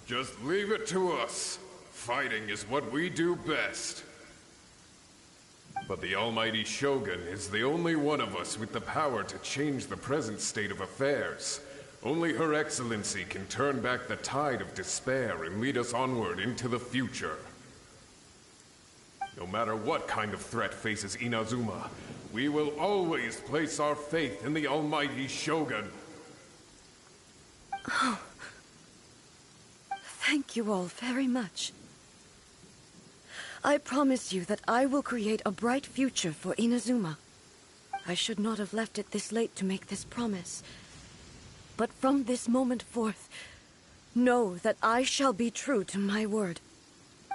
Just leave it to us. Fighting is what we do best. But the almighty Shogun is the only one of us with the power to change the present state of affairs. Only Her Excellency can turn back the tide of despair and lead us onward into the future. No matter what kind of threat faces Inazuma, we will always place our faith in the almighty Shogun. Oh. Thank you all very much. I promise you that I will create a bright future for Inazuma. I should not have left it this late to make this promise. But from this moment forth, know that I shall be true to my word.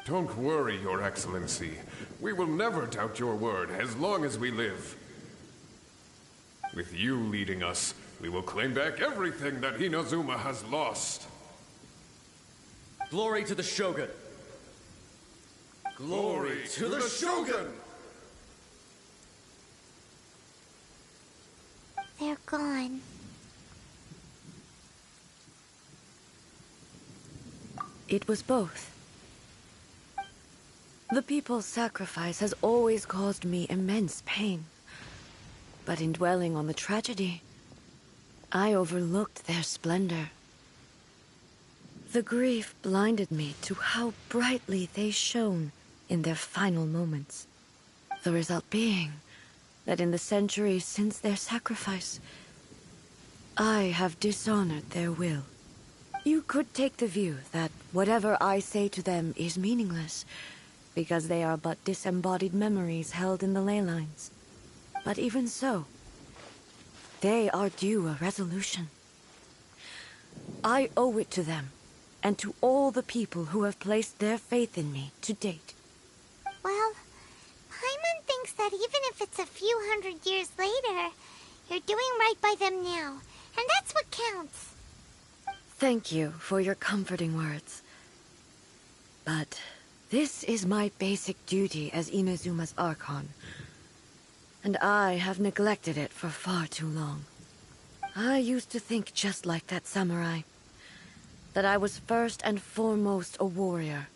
Don't worry, Your Excellency. We will never doubt your word as long as we live. With you leading us, we will claim back everything that Inazuma has lost. Glory to the Shogun! Glory to the Shogun! They're gone. It was both. The people's sacrifice has always caused me immense pain. But in dwelling on the tragedy, I overlooked their splendor. The grief blinded me to how brightly they shone in their final moments. The result being that in the centuries since their sacrifice, I have dishonored their will. You could take the view that whatever I say to them is meaningless, because they are but disembodied memories held in the ley lines. But even so, they are due a resolution. I owe it to them, and to all the people who have placed their faith in me to date. Well, Paimon thinks that even if it's a few hundred years later, you're doing right by them now, and that's what counts. Thank you for your comforting words. But this is my basic duty as Inazuma's Archon, and I have neglected it for far too long. I used to think just like that samurai, that I was first and foremost a warrior,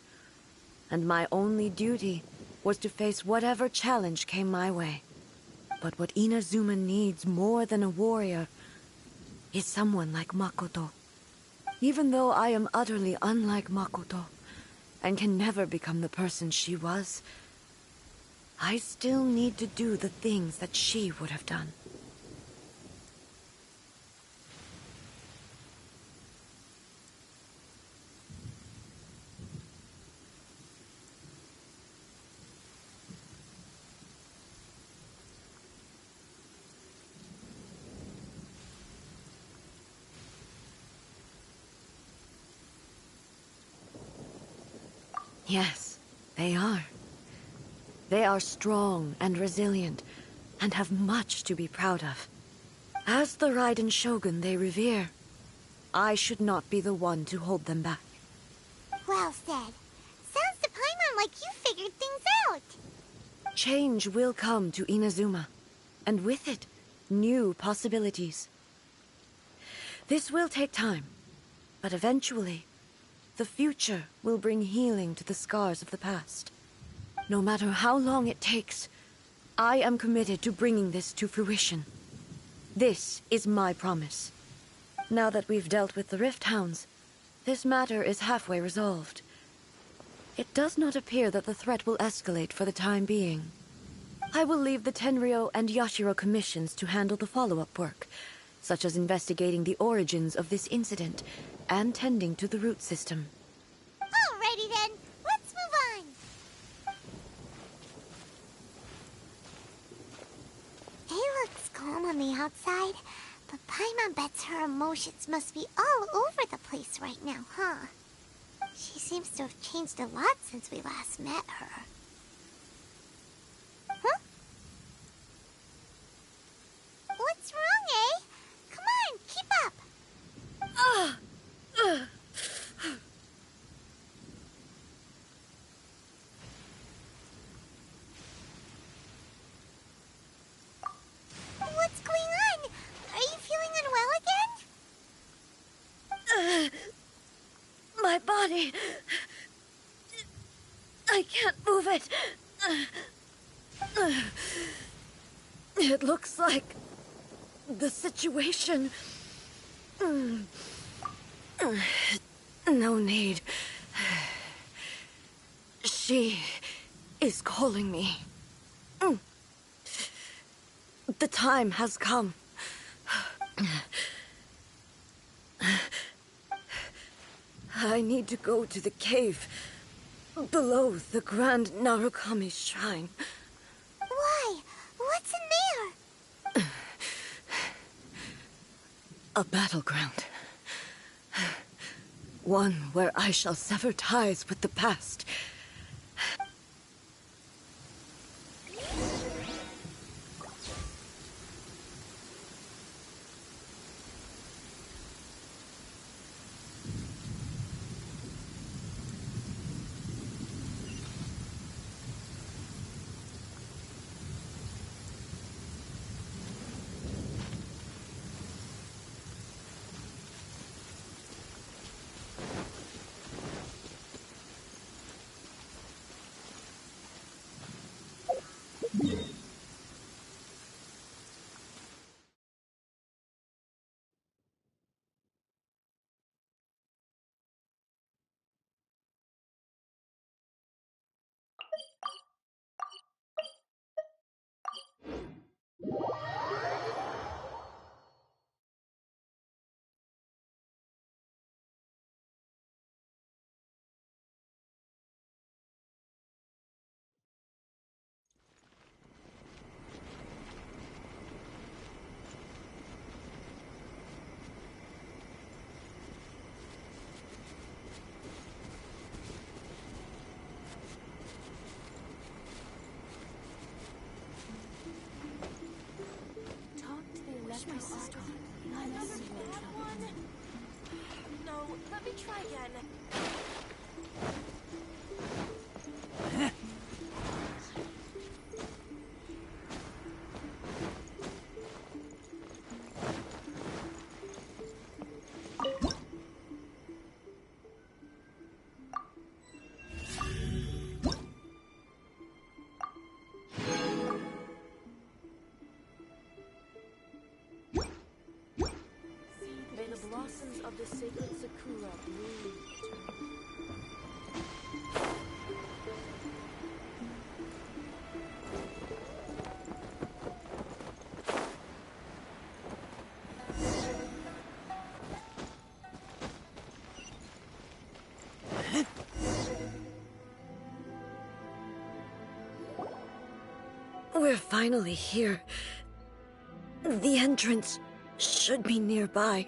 and my only duty was to face whatever challenge came my way. But what Inazuma needs more than a warrior is someone like Makoto. Even though I am utterly unlike Makoto, and can never become the person she was, I still need to do the things that she would have done. Yes, they are. They are strong and resilient, and have much to be proud of. As the Raiden Shogun they revere, I should not be the one to hold them back. Well said. Sounds to Paimon like you figured things out. Change will come to Inazuma, and with it, new possibilities. This will take time, but eventually, the future will bring healing to the scars of the past. No matter how long it takes, I am committed to bringing this to fruition. This is my promise. Now that we've dealt with the Rift Hounds, this matter is halfway resolved. It does not appear that the threat will escalate for the time being. I will leave the Tenryo and Yashiro commissions to handle the follow-up work, such as investigating the origins of this incident and tending to the root system. Alrighty then, let's move on. It looks calm on the outside, but Paimon bets her emotions must be all over the place right now, huh? She seems to have changed a lot since we last met her. Huh? What's wrong, eh? Come on, keep up! What's going on? Are you feeling unwell again? My body... I can't move it. It looks like the situation... No need. She is calling me. The time has come. I need to go to the cave below the Grand Narukami Shrine. Why? What's in there? A battleground. One where I shall sever ties with the past. My sister. No, let me try again. May the blossoms of the sacred Sakura bloom. We're finally here. The entrance should be nearby.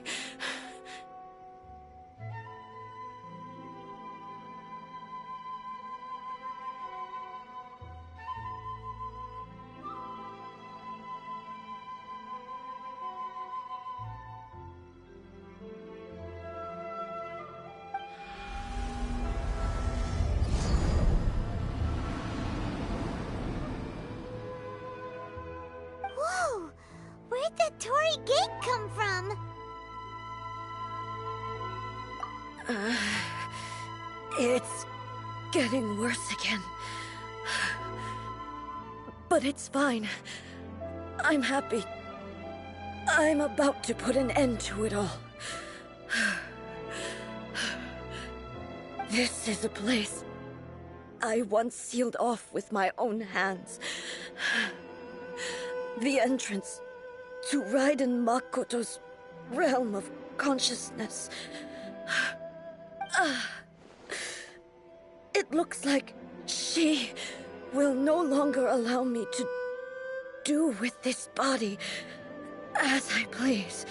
Whoa! Where'd the Torii Gate come from? It's getting worse again. But it's fine. I'm happy. I'm about to put an end to it all. This is a place I once sealed off with my own hands. The entrance to Raiden Makoto's realm of consciousness. It looks like she will no longer allow me to do with this body as I please.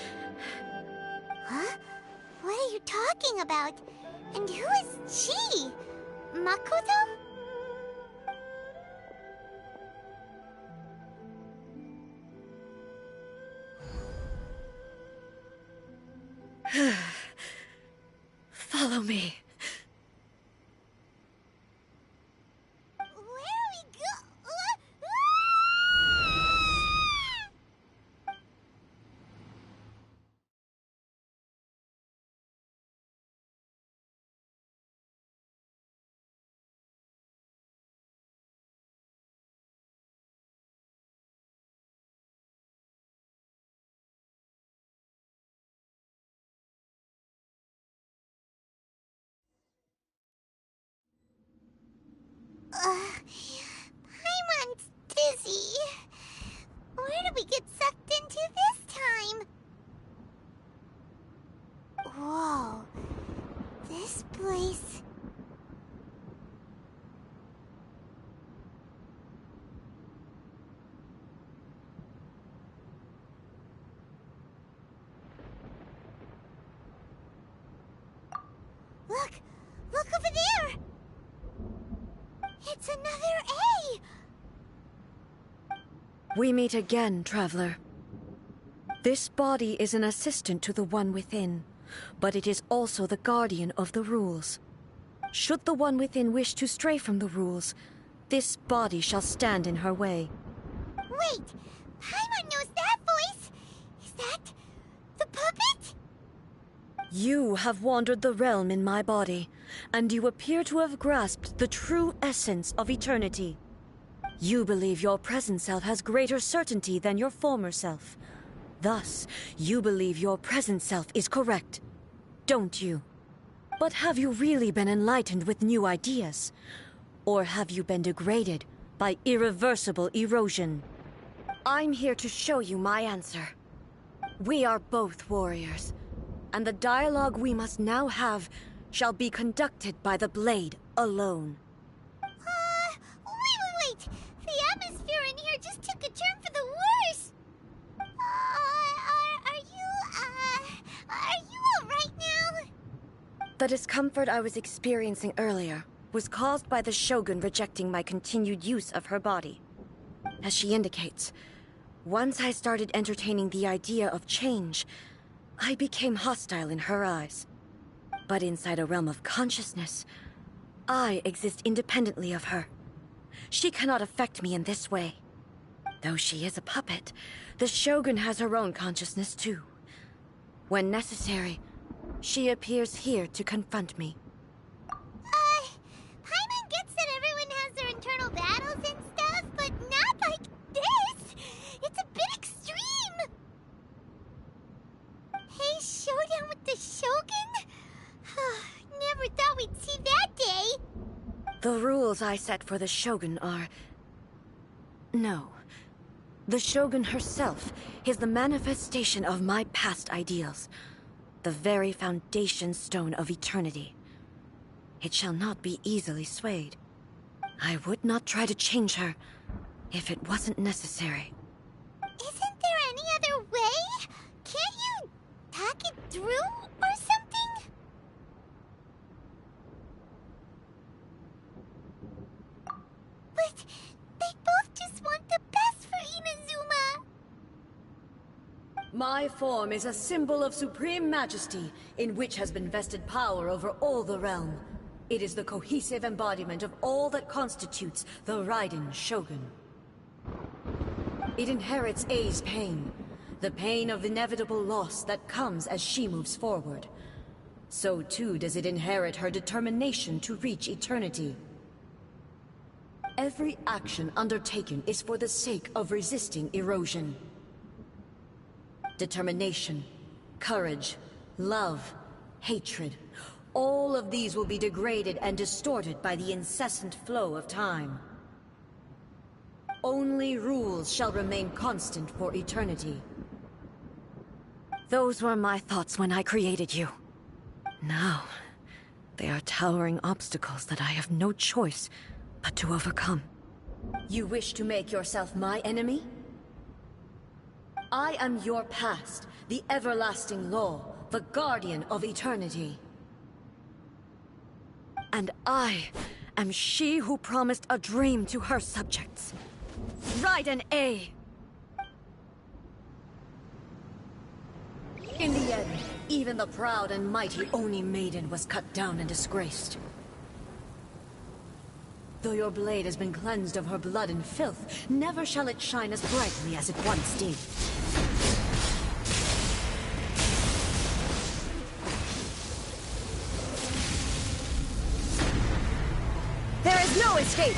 Huh? What are you talking about? And who is she? Makoto? Follow me. Where we go? Paimon's dizzy. Where did we get sucked into this time? Whoa. This place... Look! Look over there! It's another A! We meet again, traveler. This body is an assistant to the one within, but it is also the guardian of the rules. Should the one within wish to stray from the rules, this body shall stand in her way. Wait! Paimon knows that voice! Is that... the puppet? You have wandered the realm in my body, and you appear to have grasped the true essence of eternity. You believe your present self has greater certainty than your former self. Thus, you believe your present self is correct, don't you? But have you really been enlightened with new ideas? Or have you been degraded by irreversible erosion? I'm here to show you my answer. We are both warriors, and the dialogue we must now have shall be conducted by the blade alone. Wait! The atmosphere in here just took a turn for the worse! Are you alright now? The discomfort I was experiencing earlier was caused by the Shogun rejecting my continued use of her body. As she indicates, once I started entertaining the idea of change, I became hostile in her eyes. But inside a realm of consciousness, I exist independently of her. She cannot affect me in this way. Though she is a puppet, the Shogun has her own consciousness too. When necessary, she appears here to confront me. Paimon gets that everyone has their internal battles and stuff, but not like this! It's a bit extreme! Hey, showdown with the Shogun? Never thought we'd see that day! The rules I set for the Shogun are... No. The Shogun herself is the manifestation of my past ideals. The very foundation stone of eternity. It shall not be easily swayed. I would not try to change her if it wasn't necessary. Isn't there any other way? Can't you talk it through or something? But they both just want the best for Inazuma. My form is a symbol of supreme majesty, in which has been vested power over all the realm. It is the cohesive embodiment of all that constitutes the Raiden Shogun. It inherits A's pain, the pain of inevitable loss that comes as she moves forward. So too does it inherit her determination to reach eternity. Every action undertaken is for the sake of resisting erosion. Determination, courage, love, hatred. All of these will be degraded and distorted by the incessant flow of time. Only rules shall remain constant for eternity. Those were my thoughts when I created you. Now, they are towering obstacles that I have no choice but to overcome. You wish to make yourself my enemy? I am your past, the everlasting law, the guardian of eternity. And I am she who promised a dream to her subjects. Ride an A! In the end, even the proud and mighty Oni maiden was cut down and disgraced. Though your blade has been cleansed of her blood and filth, never shall it shine as brightly as it once did. There is no escape!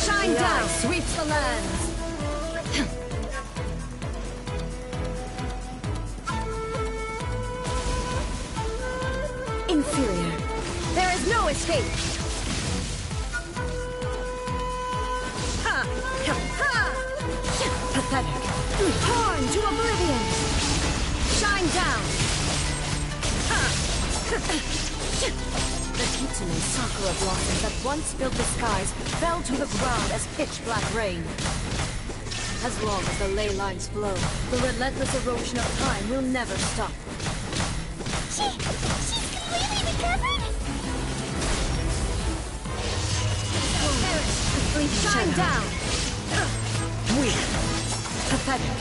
Shine down, sweeps the lands. Inferior. There is no escape. Pathetic. Torn to oblivion. Shine down. The Kitsune sakura blossoms that once filled the skies fell to the ground as pitch-black rain. As long as the ley lines flow, the relentless erosion of time will never stop. She's completely recovered? Shine down! Weak. Pathetic.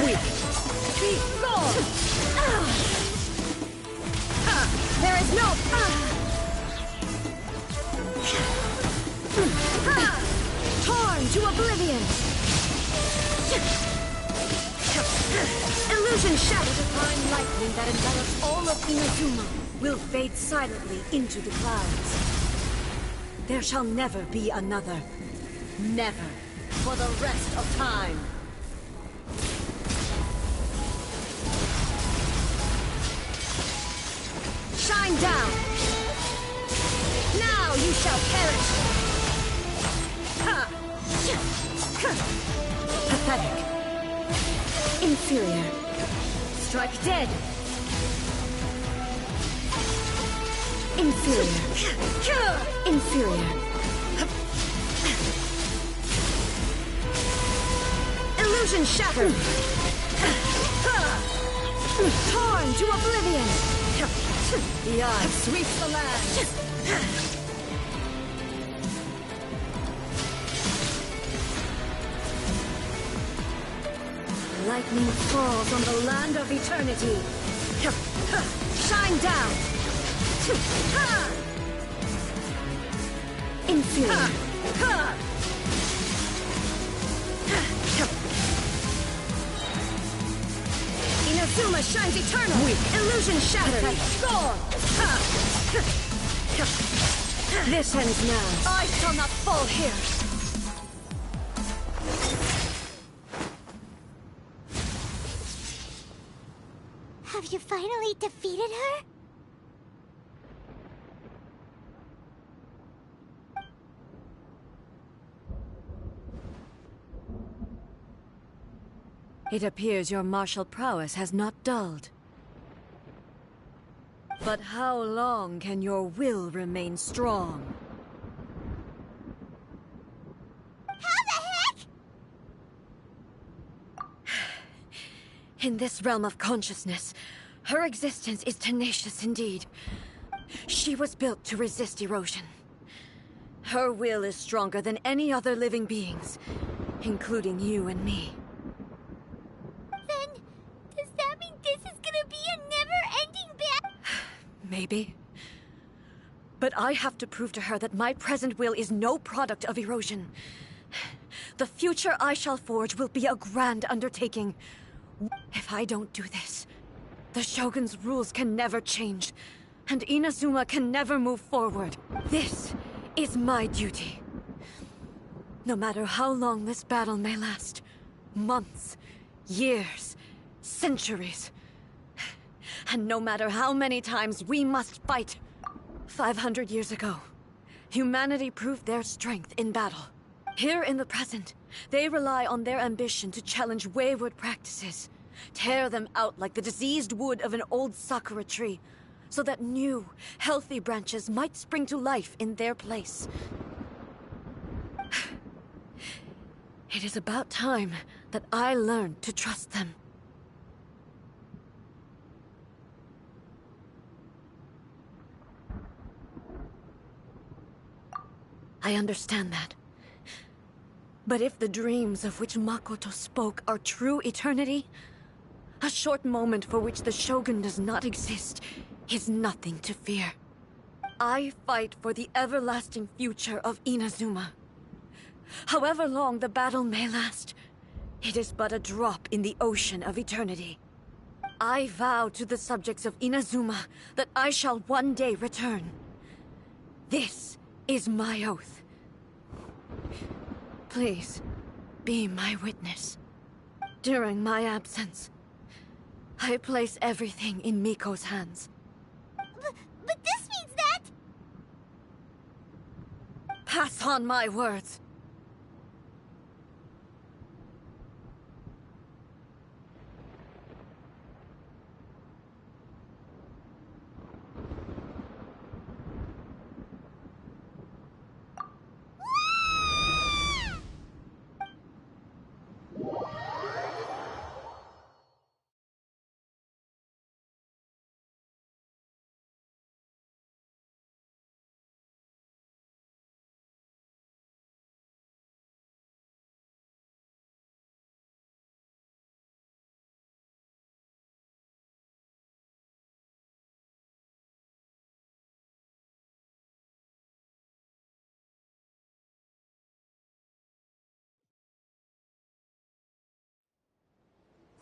Weak. Be gone! There is no... Torn to oblivion! Illusion shattered. Divine lightning that envelops all of Inazuma will fade silently into the clouds. There shall never be another. Never. For the rest of time. Shine down! Now you shall perish! Pathetic. Inferior. Strike dead! Inferior. Inferior. Illusion shattered! Torn to oblivion! The eye sweeps the land! Lightning falls on the land of eternity! Shine down! Inferior! Inazuma shines eternal! Weak. Illusion shattered! Gone! This ends now. I shall not fall here! Have you finally defeated her? It appears your martial prowess has not dulled. But how long can your will remain strong? How the heck? In this realm of consciousness, her existence is tenacious indeed. She was built to resist erosion. Her will is stronger than any other living being's, including you and me. Then, does that mean this is gonna be a never-ending battle? Maybe. But I have to prove to her that my present will is no product of erosion, The future I shall forge will be a grand undertaking. If I don't do this, the Shogun's rules can never change, and Inazuma can never move forward. This is my duty. No matter how long this battle may last, months, years, centuries, and no matter how many times we must fight. 500 years ago, humanity proved their strength in battle. Here in the present, they rely on their ambition to challenge wayward practices, tear them out like the diseased wood of an old sakura tree, so that new, healthy branches might spring to life in their place. It is about time that I learned to trust them. I understand that. But if the dreams of which Makoto spoke are true eternity, a short moment for which the Shogun does not exist is nothing to fear. I fight for the everlasting future of Inazuma. However long the battle may last, it is but a drop in the ocean of eternity. I vow to the subjects of Inazuma that I shall one day return. This is my oath. Please, be my witness. During my absence, I place everything in Miko's hands. But this means that... Pass on my words.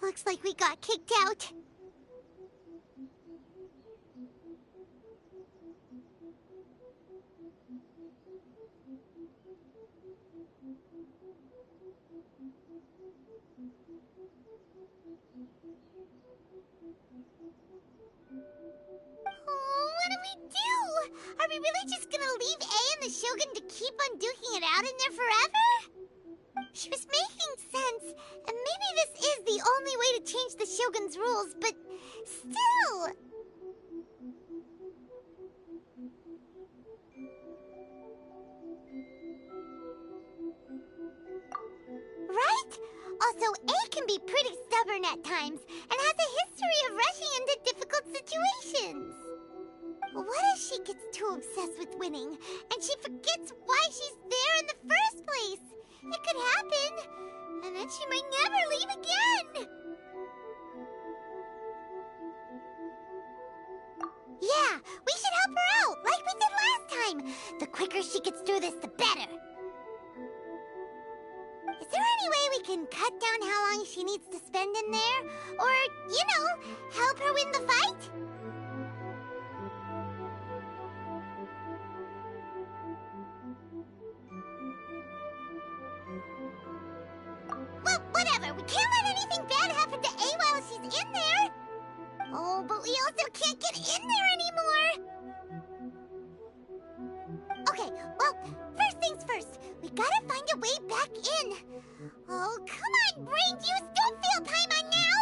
Looks like we got kicked out. Oh, what do we do? Are we really just gonna leave A and the Shogun to keep on duking it out in there forever? She was making sense, and maybe this is the only way to change the Shogun's rules, but still... Right? Also, A can be pretty stubborn at times, and has a history of rushing into difficult situations. What if she gets too obsessed with winning, and she forgets why she's there in the first place? It could happen, and then she might never leave again. Yeah, we should help her out, like we did last time. The quicker she gets through this, the better. Is there any way we can cut down how long she needs to spend in there? Or, you know, help her win the fight? Well, whatever. We can't let anything bad happen to A while she's in there. Oh, but we also can't get in there anymore. Okay, well, first things first. We gotta find a way back in. Oh, come on, brain juice. Don't feel Paimon now.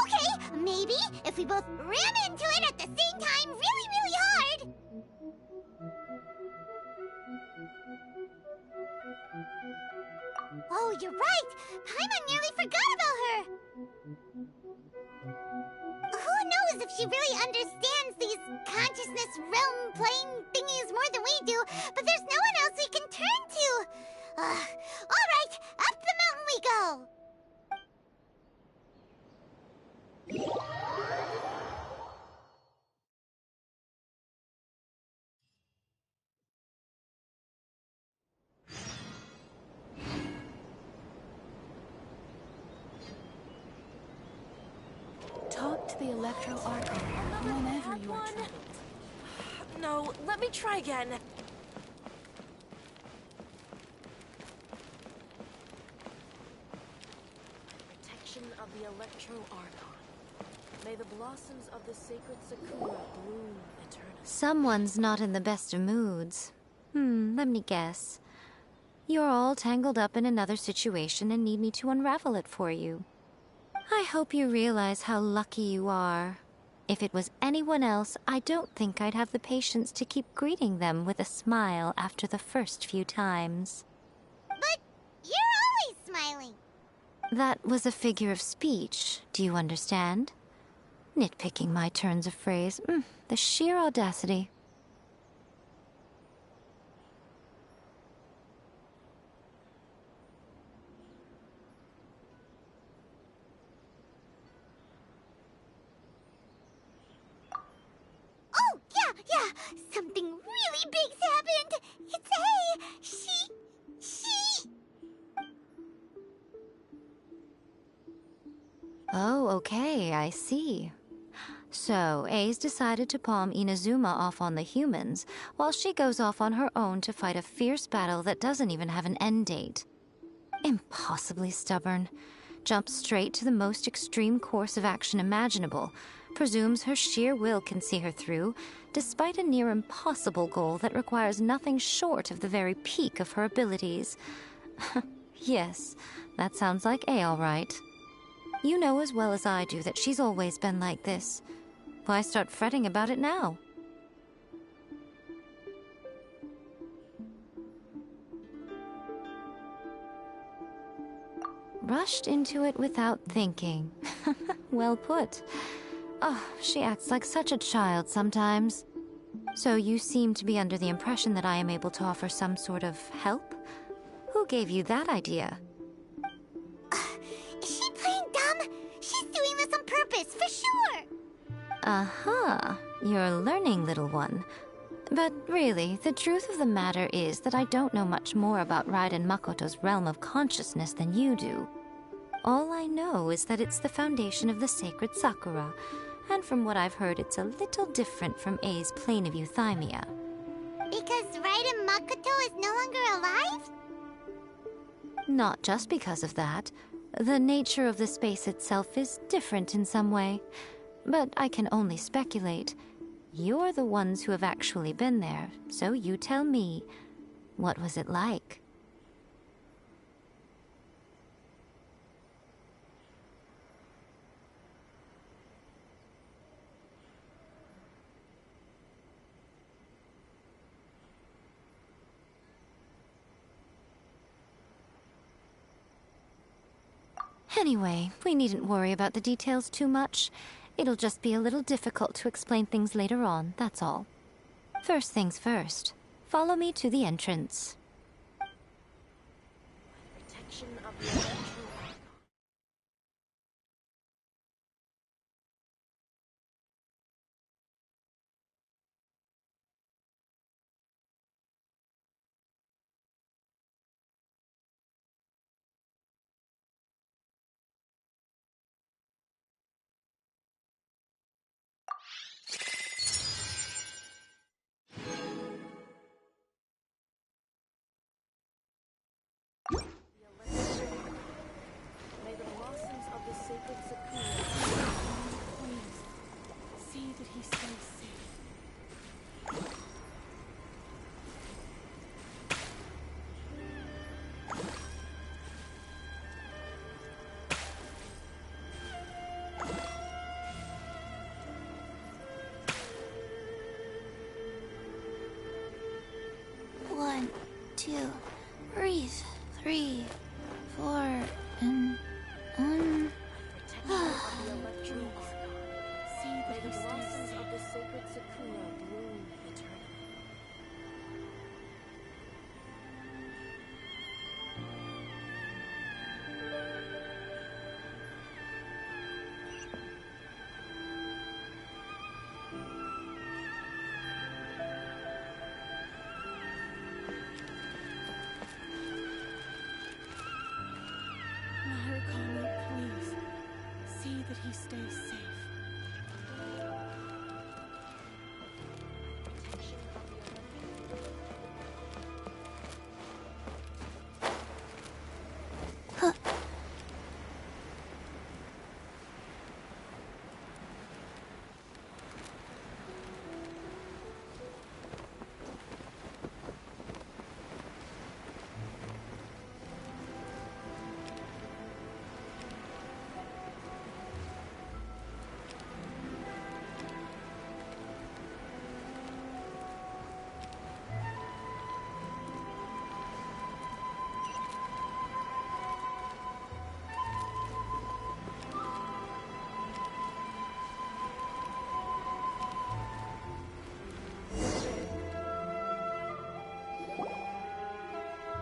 Okay, maybe if we both ram into it at the same time really, really hard. Oh, you're right. Paimon nearly forgot about her. Who knows if she really understands these consciousness realm plane thingies more than we do, but there's no one else we can turn to. All right, up the mountain we go. the Electro Archon whenever you are troubled. No, let me try again. Protection of the Electro Archon. May the blossoms of the sacred Sakura bloom eternally. Someone's not in the best of moods. Let me guess. You're all tangled up in another situation and need me to unravel it for you. I hope you realize how lucky you are. If it was anyone else, I don't think I'd have the patience to keep greeting them with a smile after the first few times. But you're always smiling. That was a figure of speech, do you understand? Nitpicking my turns of phrase. The sheer audacity. Oh, yeah. Something really big's happened. It's A. She... Oh, okay, I see. So, A's decided to palm Inazuma off on the humans, while she goes off on her own to fight a fierce battle that doesn't even have an end date. Impossibly stubborn. Jumps straight to the most extreme course of action imaginable, presumes her sheer will can see her through, despite a near impossible goal that requires nothing short of the very peak of her abilities. Yes, that sounds like A all right. You know as well as I do that she's always been like this. Why start fretting about it now? Rushed into it without thinking. Well put. Oh, she acts like such a child sometimes. So you seem to be under the impression that I am able to offer some sort of help? Who gave you that idea? Is she playing dumb? She's doing this on purpose, for sure. Uh-huh. You're learning, little one. But really, the truth of the matter is that I don't know much more about Raiden Makoto's realm of consciousness than you do. All I know is that it's the foundation of the sacred Sakura, and from what I've heard, it's a little different from A's plane of euthymia. Because Raiden Makoto is no longer alive? Not just because of that. The nature of the space itself is different in some way. But I can only speculate. You're the ones who have actually been there, so you tell me, what was it like? Anyway, we needn't worry about the details too much. It'll just be a little difficult to explain things later on, that's all. First things first. Follow me to the entrance. Protection of the Electro Archon. May the blossoms of the sacred Sakura. Please, see that he stays safe. One, two, breathe. 3, 4, and Protection of the Electro Archon. See that the blossoms of the sacred Sakura bloom eternally.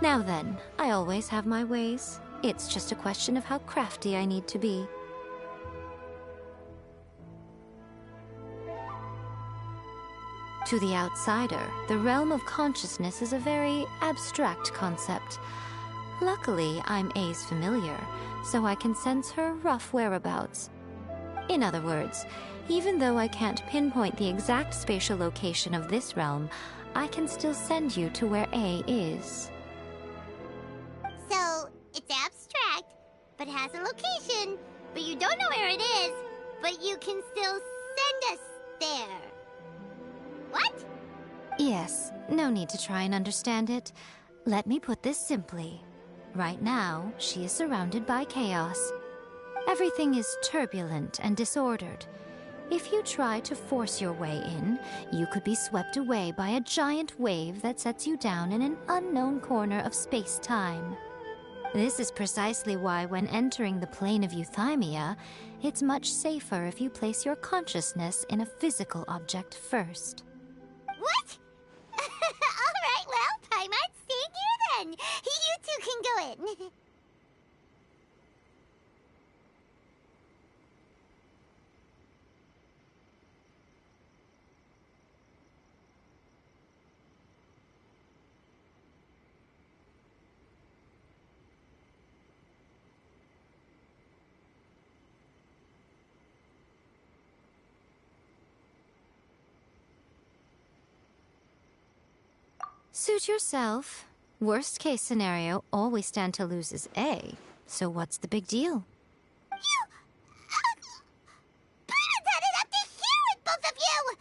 Now then, I always have my ways. It's just a question of how crafty I need to be. To the outsider, the realm of consciousness is a very abstract concept. Luckily, I'm A's familiar, so I can sense her rough whereabouts. In other words, even though I can't pinpoint the exact spatial location of this realm, I can still send you to where A is. So, it's abstract, but has a location, but you don't know where it is, but you can still send us there. What? Yes, no need to try and understand it. Let me put this simply. Right now, she is surrounded by chaos. Everything is turbulent and disordered. If you try to force your way in, you could be swept away by a giant wave that sets you down in an unknown corner of space-time. This is precisely why when entering the plane of euthymia, it's much safer if you place your consciousness in a physical object first. What? Alright, well, Paimon, stay here then. You two can go in. Suit yourself. Worst case scenario, all we stand to lose is A. So what's the big deal? Paimon's had it up to here with both of you!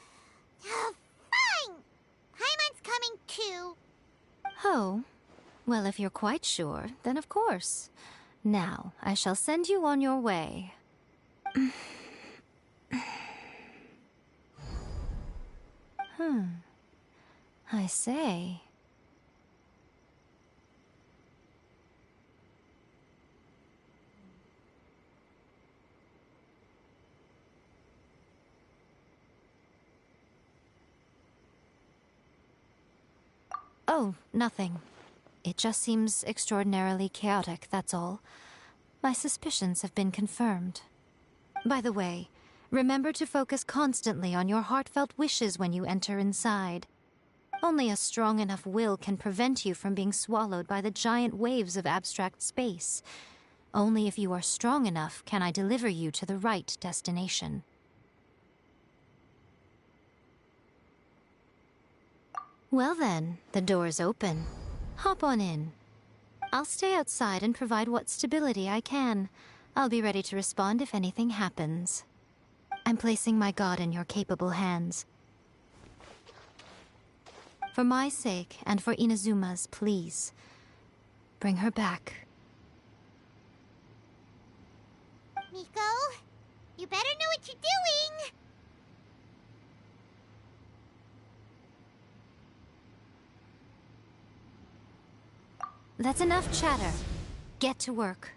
Oh, fine! Paimon's coming too. Oh, well, if you're quite sure, then of course. Now, I shall send you on your way. I say. Oh, nothing. It just seems extraordinarily chaotic, that's all. My suspicions have been confirmed. By the way, remember to focus constantly on your heartfelt wishes when you enter inside. Only a strong enough will can prevent you from being swallowed by the giant waves of abstract space. Only if you are strong enough can I deliver you to the right destination. Well then, the door's open. Hop on in. I'll stay outside and provide what stability I can. I'll be ready to respond if anything happens. I'm placing my god in your capable hands. For my sake, and for Inazuma's, please. Bring her back. Miko, you better know what you're doing! That's enough chatter. Get to work.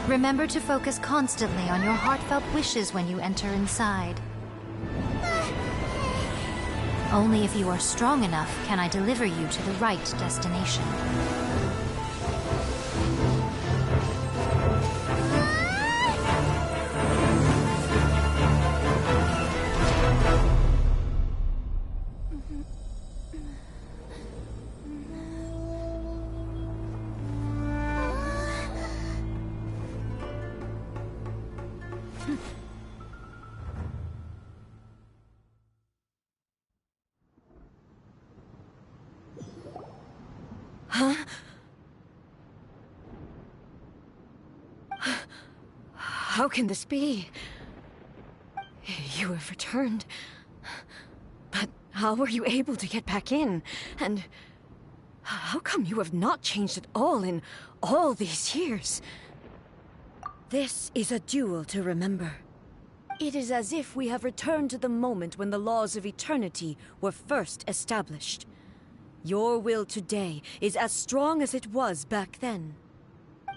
Remember to focus constantly on your heartfelt wishes when you enter inside. Only if you are strong enough can I deliver you to the right destination. Huh? How can this be? You have returned. But how were you able to get back in? And how come you have not changed at all in all these years? This is a duel to remember. It is as if we have returned to the moment when the laws of eternity were first established. Your will today is as strong as it was back then.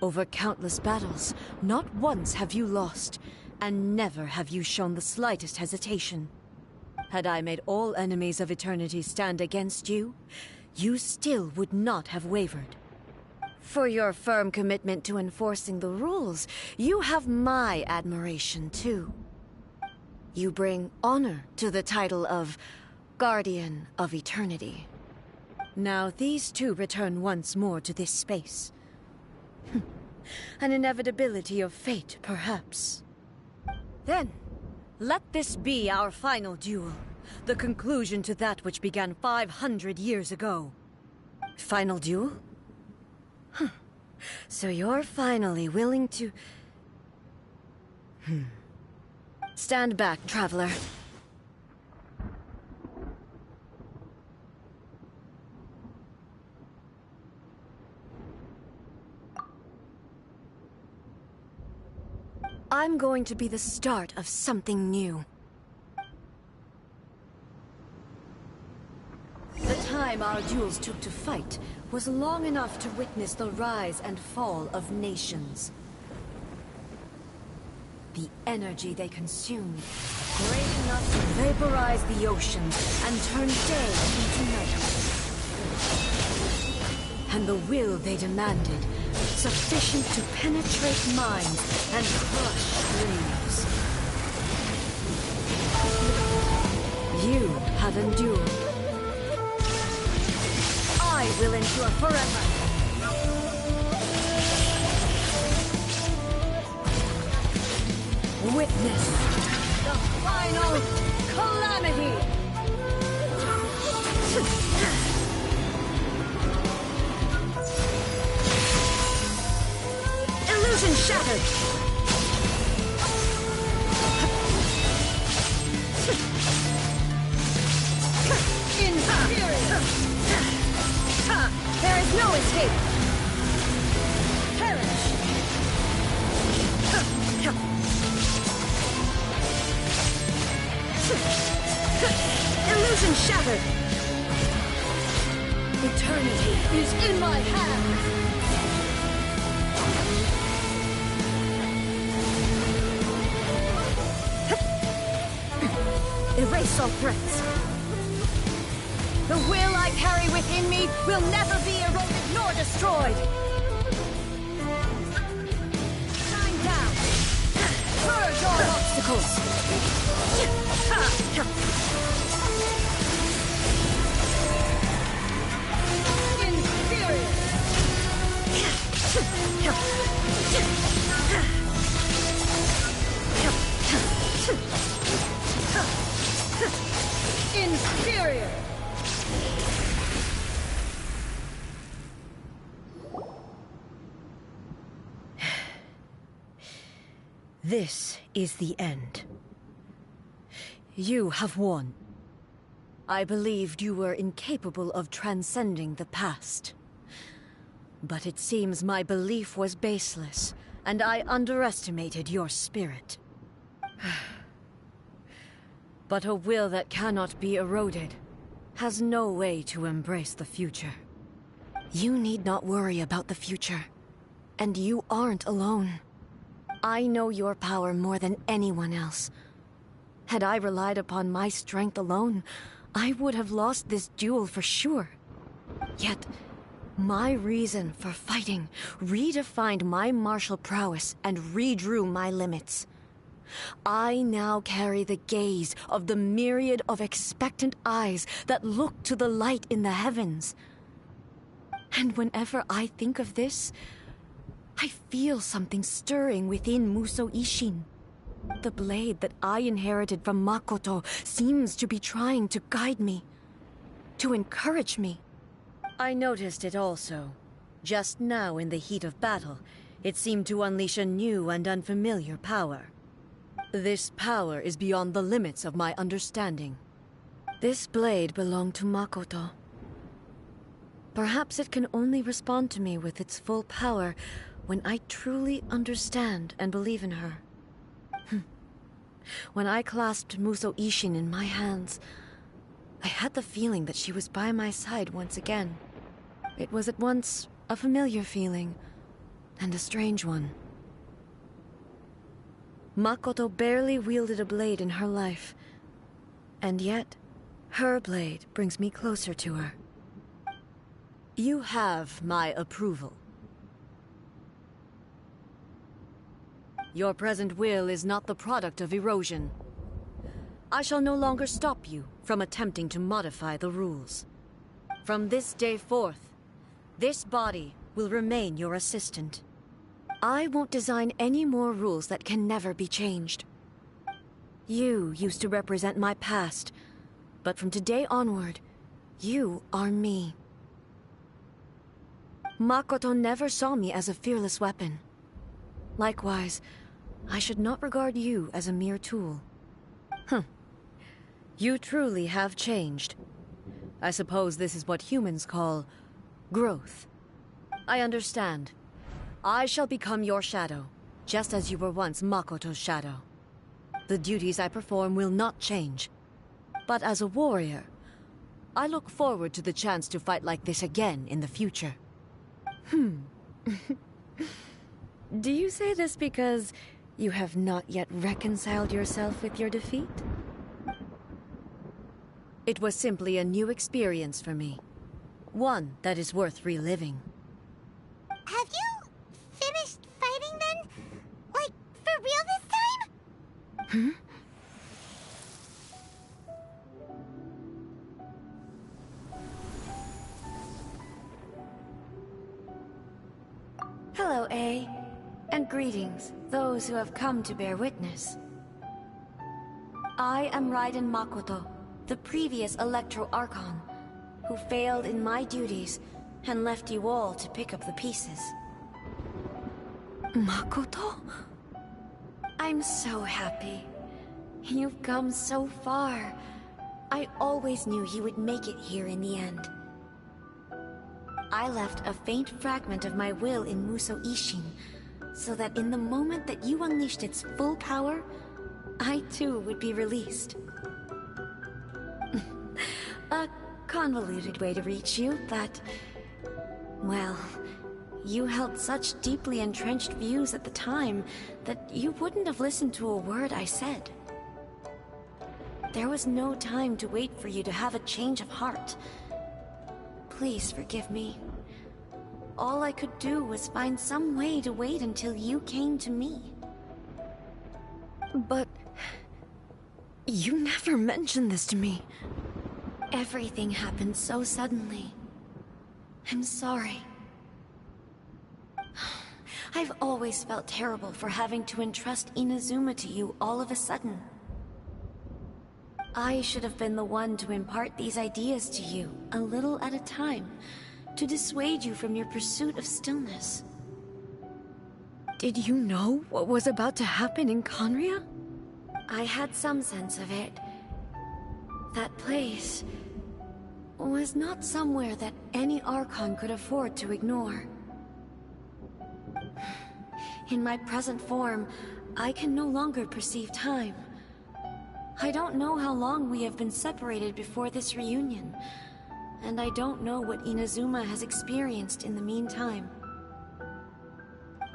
Over countless battles, not once have you lost, and never have you shown the slightest hesitation. Had I made all enemies of eternity stand against you, you still would not have wavered. For your firm commitment to enforcing the rules, you have my admiration too. You bring honor to the title of Guardian of Eternity. Now these two return once more to this space. An inevitability of fate, perhaps. Then, let this be our final duel. The conclusion to that which began 500 years ago. Final duel? Huh. So you're finally willing to... Stand back, traveler. I'm going to be the start of something new. The time our duels took to fight was long enough to witness the rise and fall of nations. The energy they consumed, great enough to vaporize the oceans and turn day into night. And the will they demanded, sufficient to penetrate minds and crush dreams. You have endured. I will endure forever. Witness the final calamity! Illusion shattered! Inferior! There is no escape! Perish! Illusion shattered! Eternity is in my hands! Erase all threats. The will I carry within me will never be eroded nor destroyed. Shine down. Purge all obstacles. Inferior! This is the end. You have won. I believed you were incapable of transcending the past. But it seems my belief was baseless, and I underestimated your spirit. But a will that cannot be eroded has no way to embrace the future. You need not worry about the future, and you aren't alone. I know your power more than anyone else. Had I relied upon my strength alone, I would have lost this duel for sure. Yet, my reason for fighting redefined my martial prowess and redrew my limits. I now carry the gaze of the myriad of expectant eyes that look to the light in the heavens. And whenever I think of this, I feel something stirring within Muso Ishin. The blade that I inherited from Makoto seems to be trying to guide me, to encourage me. I noticed it also. Just now, in the heat of battle, it seemed to unleash a new and unfamiliar power. This power is beyond the limits of my understanding. This blade belonged to Makoto. Perhaps it can only respond to me with its full power when I truly understand and believe in her. When I clasped Muso Ishin in my hands, I had the feeling that she was by my side once again. It was at once a familiar feeling and a strange one. Makoto barely wielded a blade in her life, and yet her blade brings me closer to her. You have my approval. Your present will is not the product of erosion. I shall no longer stop you from attempting to modify the rules. From this day forth, this body will remain your assistant. I won't design any more rules that can never be changed. You used to represent my past, but from today onward, you are me. Makoto never saw me as a fearless weapon. Likewise, I should not regard you as a mere tool. You truly have changed. I suppose this is what humans call growth. I understand. I shall become your shadow, just as you were once Makoto's shadow. The duties I perform will not change. But as a warrior, I look forward to the chance to fight like this again in the future. Do you say this because you have not yet reconciled yourself with your defeat? It was simply a new experience for me. One that is worth reliving. Have you finished fighting then? Like, for real this time? Hello, A. And greetings, those who have come to bear witness. I am Raiden Makoto, the previous Electro Archon, who failed in my duties and left you all to pick up the pieces. Makoto? I'm so happy. You've come so far. I always knew you would make it here in the end. I left a faint fragment of my will in Muso Ishin, so that in the moment that you unleashed its full power, I too would be released. A convoluted way to reach you, but... well, you held such deeply entrenched views at the time that you wouldn't have listened to a word I said. There was no time to wait for you to have a change of heart. Please forgive me. All I could do was find some way to wait until you came to me. But... you never mentioned this to me. Everything happened so suddenly. I'm sorry. I've always felt terrible for having to entrust Inazuma to you all of a sudden. I should have been the one to impart these ideas to you, a little at a time, to dissuade you from your pursuit of stillness. Did you know what was about to happen in Conria? I had some sense of it. That place was not somewhere that any Archon could afford to ignore. In my present form, I can no longer perceive time. I don't know how long we have been separated before this reunion, and I don't know what Inazuma has experienced in the meantime.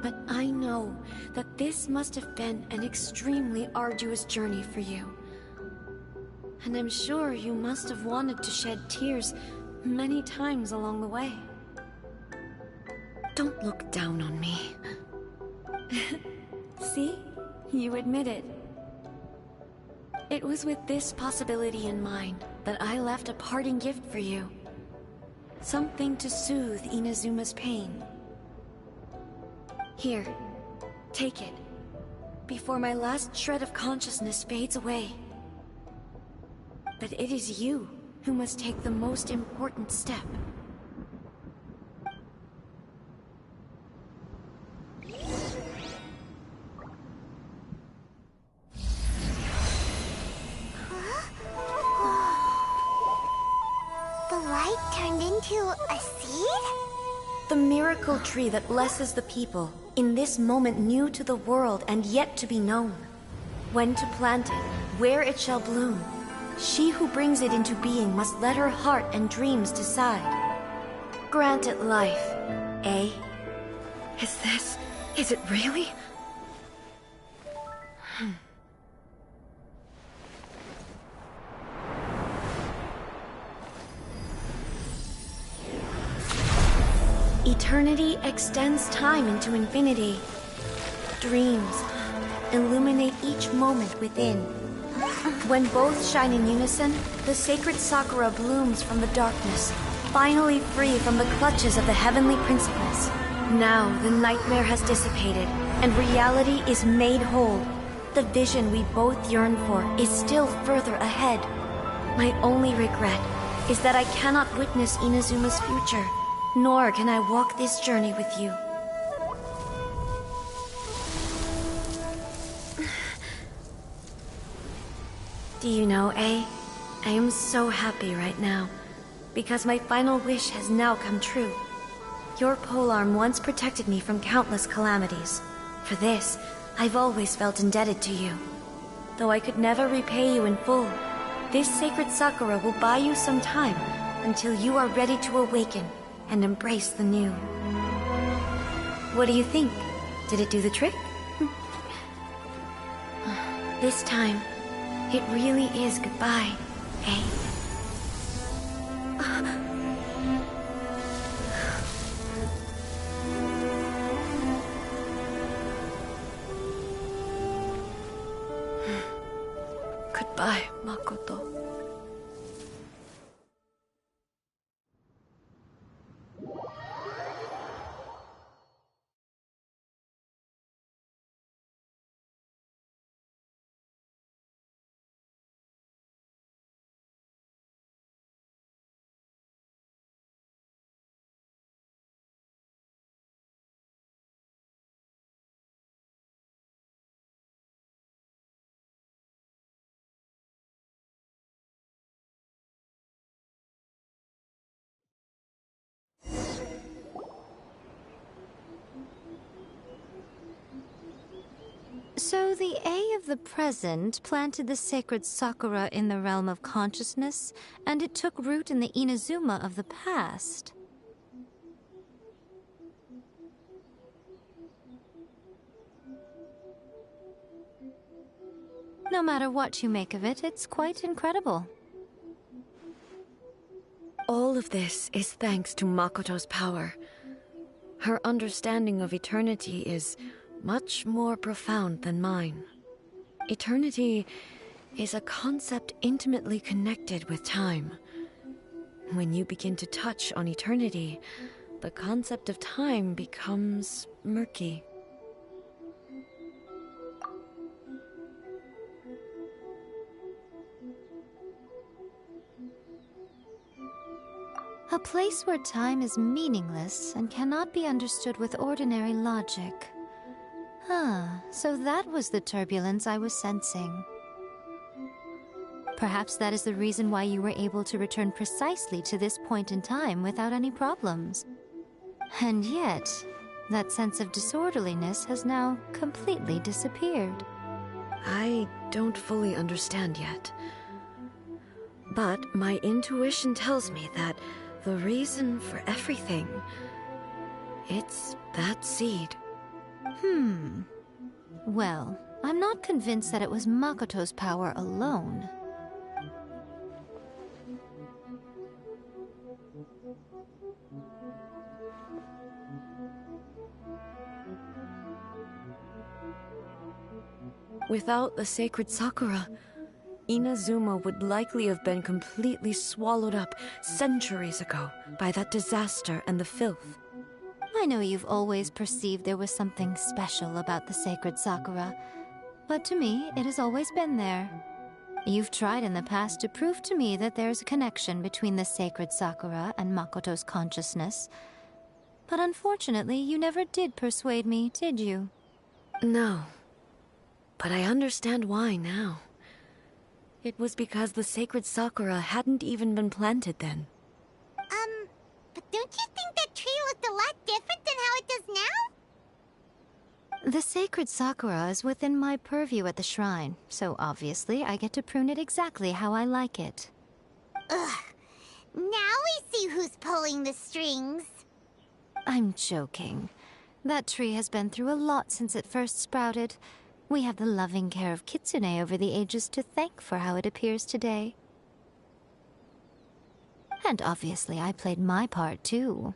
But I know that this must have been an extremely arduous journey for you. And I'm sure you must have wanted to shed tears many times along the way. Don't look down on me. See? You admit it. It was with this possibility in mind that I left a parting gift for you. Something to soothe Inazuma's pain. Here, take it, before my last shred of consciousness fades away. But it is you who must take the most important step. a seed? The miracle tree that blesses the people, in this moment new to the world and yet to be known. When to plant it, where it shall bloom. She who brings it into being must let her heart and dreams decide. Grant it life, eh? Is it really? Eternity extends time into infinity. Dreams illuminate each moment within. When both shine in unison, the sacred Sakura blooms from the darkness, finally free from the clutches of the heavenly principles. Now the nightmare has dissipated, and reality is made whole. The vision we both yearn for is still further ahead. My only regret is that I cannot witness Inazuma's future, nor can I walk this journey with you. Do you know, I am so happy right now, because my final wish has now come true. Your polearm once protected me from countless calamities. For this, I've always felt indebted to you. Though I could never repay you in full, this sacred Sakura will buy you some time until you are ready to awaken and embrace the new. What do you think? Did it do the trick? This time, it really is goodbye, eh? Goodbye, Makoto. So the A of the present planted the sacred Sakura in the realm of consciousness, and it took root in the Inazuma of the past. No matter what you make of it, it's quite incredible. All of this is thanks to Makoto's power. Her understanding of eternity is much more profound than mine. Eternity is a concept intimately connected with time. When you begin to touch on eternity, the concept of time becomes murky. A place where time is meaningless and cannot be understood with ordinary logic. So that was the turbulence I was sensing. Perhaps that is the reason why you were able to return precisely to this point in time without any problems. And yet, that sense of disorderliness has now completely disappeared. I don't fully understand yet. But my intuition tells me that the reason for everything, it's that seed. Well, I'm not convinced that it was Makoto's power alone. Without the sacred Sakura, Inazuma would likely have been completely swallowed up centuries ago by that disaster and the filth. I know you've always perceived there was something special about the sacred Sakura, but to me, it has always been there. You've tried in the past to prove to me that there's a connection between the sacred Sakura and Makoto's consciousness, but unfortunately, you never did persuade me, did you? No, but I understand why now. It was because the sacred Sakura hadn't even been planted then. But don't you think that tree looked a lot different than how it does now? The sacred sakura is within my purview at the shrine, so obviously I get to prune it exactly how I like it. Ugh. Now we see who's pulling the strings. I'm joking. That tree has been through a lot since it first sprouted. We have the loving care of Kitsune over the ages to thank for how it appears today. And obviously I played my part too.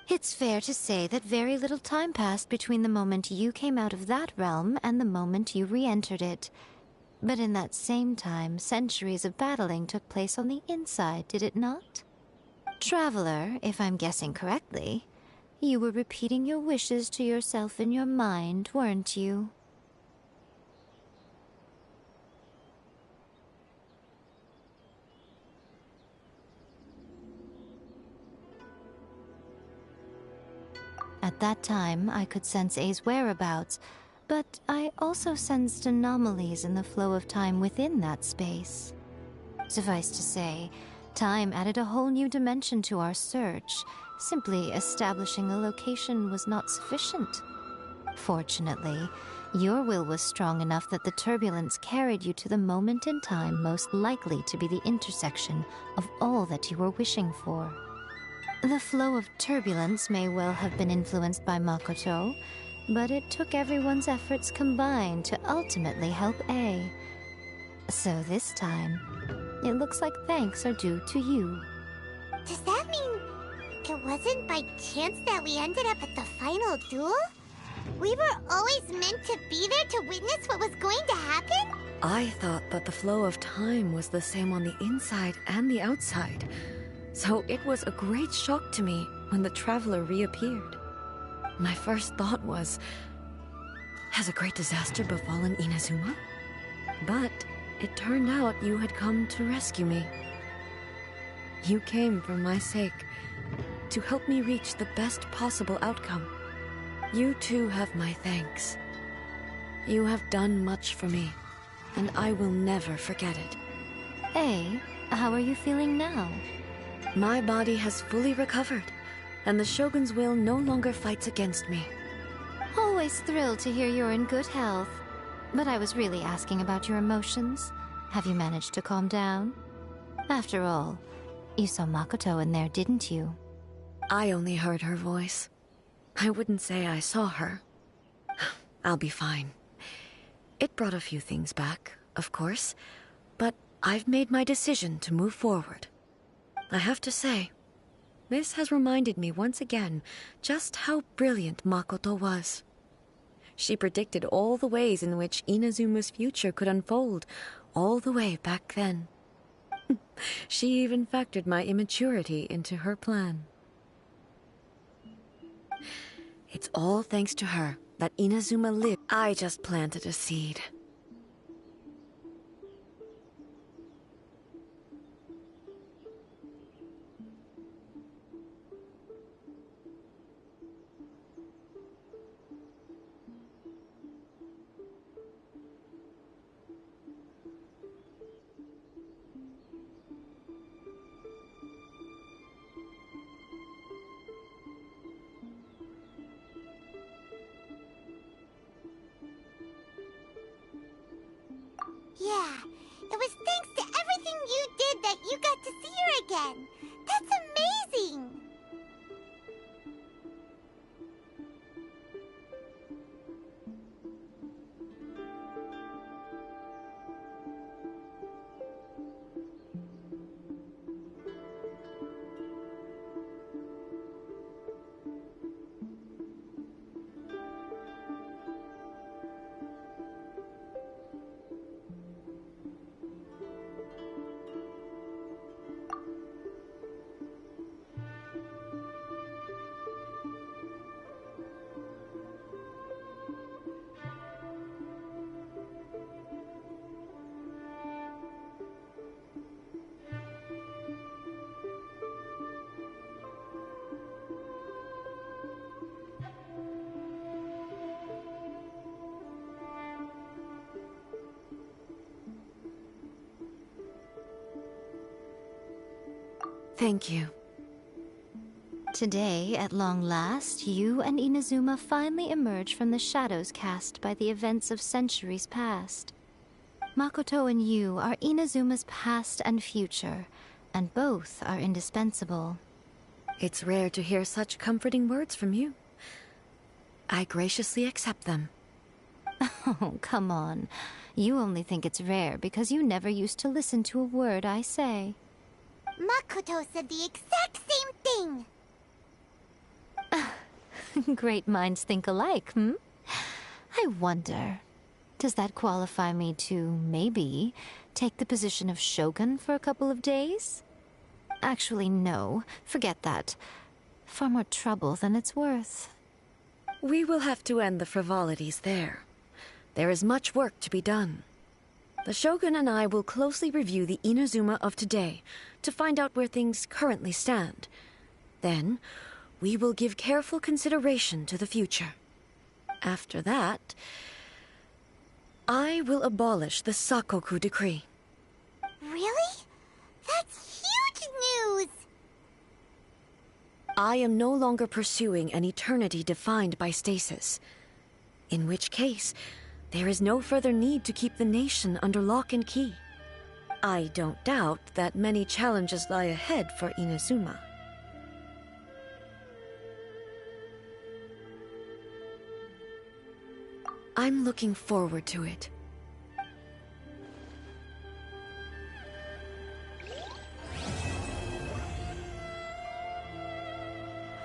It's fair to say that very little time passed between the moment you came out of that realm and the moment you re-entered it. But in that same time, centuries of battling took place on the inside, did it not? Traveler, if I'm guessing correctly, you were repeating your wishes to yourself in your mind, weren't you? At that time, I could sense A's whereabouts, but I also sensed anomalies in the flow of time within that space. Suffice to say, time added a whole new dimension to our search. Simply establishing a location was not sufficient. Fortunately, your will was strong enough that the turbulence carried you to the moment in time most likely to be the intersection of all that you were wishing for. The flow of turbulence may well have been influenced by Makoto, but it took everyone's efforts combined to ultimately help A. So this time, it looks like thanks are due to you. Does that mean it wasn't by chance that we ended up at the final duel? We were always meant to be there to witness what was going to happen? I thought that the flow of time was the same on the inside and the outside, so it was a great shock to me when the traveler reappeared. My first thought was, has a great disaster befallen Inazuma? But it turned out you had come to rescue me. You came for my sake, to help me reach the best possible outcome. You too have my thanks. You have done much for me, and I will never forget it. A, how are you feeling now? My body has fully recovered, and the Shogun's will no longer fights against me. Always thrilled to hear you're in good health. But I was really asking about your emotions. Have you managed to calm down? After all, you saw Makoto in there, didn't you? I only heard her voice. I wouldn't say I saw her. I'll be fine. It brought a few things back, of course, but I've made my decision to move forward. I have to say, this has reminded me once again just how brilliant Makoto was. She predicted all the ways in which Inazuma's future could unfold, all the way back then. She even factored my immaturity into her plan. It's all thanks to her that Inazuma lived. I just planted a seed. Yeah, it was thanks to everything you did that you got to see her again. That's amazing! Thank you. Today, at long last, you and Inazuma finally emerge from the shadows cast by the events of centuries past. Makoto and you are Inazuma's past and future, and both are indispensable. It's rare to hear such comforting words from you. I graciously accept them. Oh, come on. You only think it's rare because you never used to listen to a word I say. Makoto said the exact same thing! Great minds think alike, hmm? I wonder, does that qualify me to, maybe, take the position of Shogun for a couple of days? Actually, no. Forget that. Far more trouble than it's worth. We will have to end the frivolities there. There is much work to be done. The Shogun and I will closely review the Inazuma of today to find out where things currently stand. Then, we will give careful consideration to the future. After that, I will abolish the Sakoku decree. Really? That's huge news! I am no longer pursuing an eternity defined by stasis. In which case, there is no further need to keep the nation under lock and key. I don't doubt that many challenges lie ahead for Inazuma. I'm looking forward to it.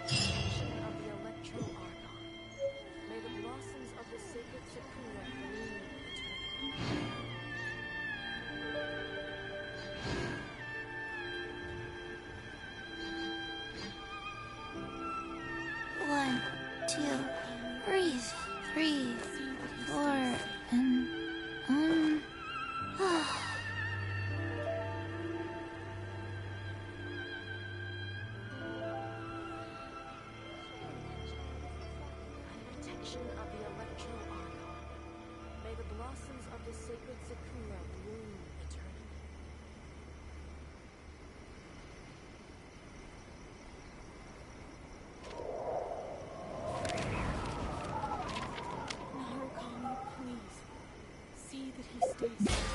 Protection of the Electro Argon. May the blossoms of the sacred Sakura bloom eternally. 1, 2, breathe. 3, 4, and Protection of the Electro Argon. May the blossoms of the sacred Sakura bloom eternally. Narukami, please. See that he stays safe.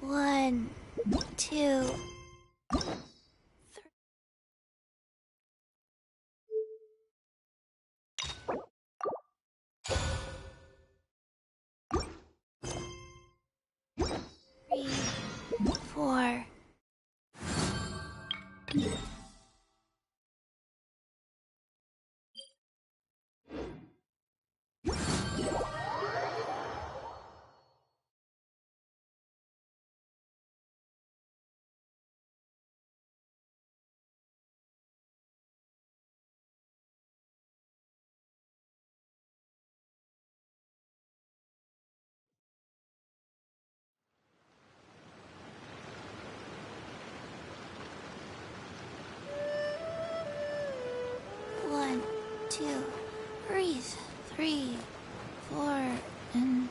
One, two. Three, 4. One, 2, breathe. 3, 4, and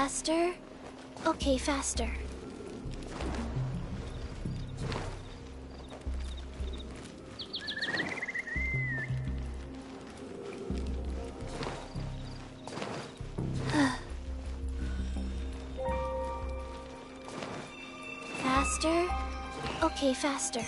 Faster? Okay, faster. Faster? Okay, faster.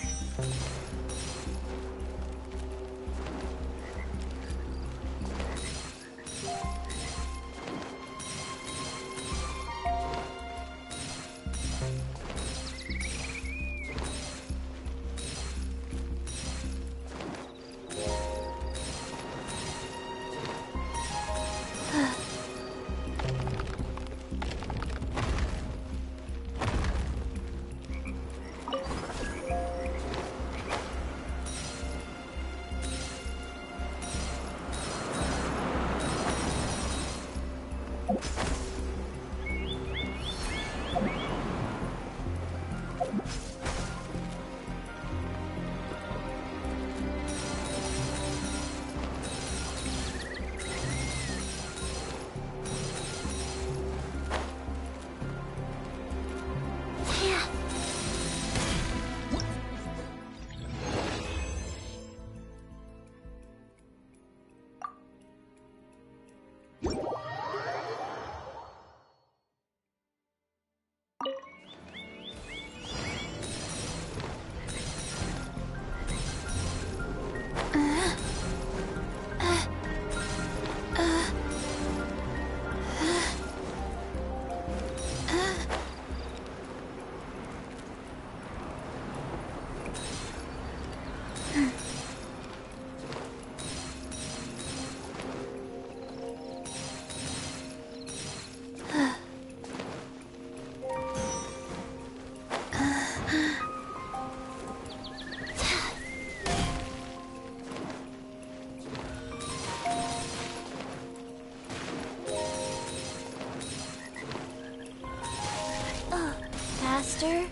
Faster?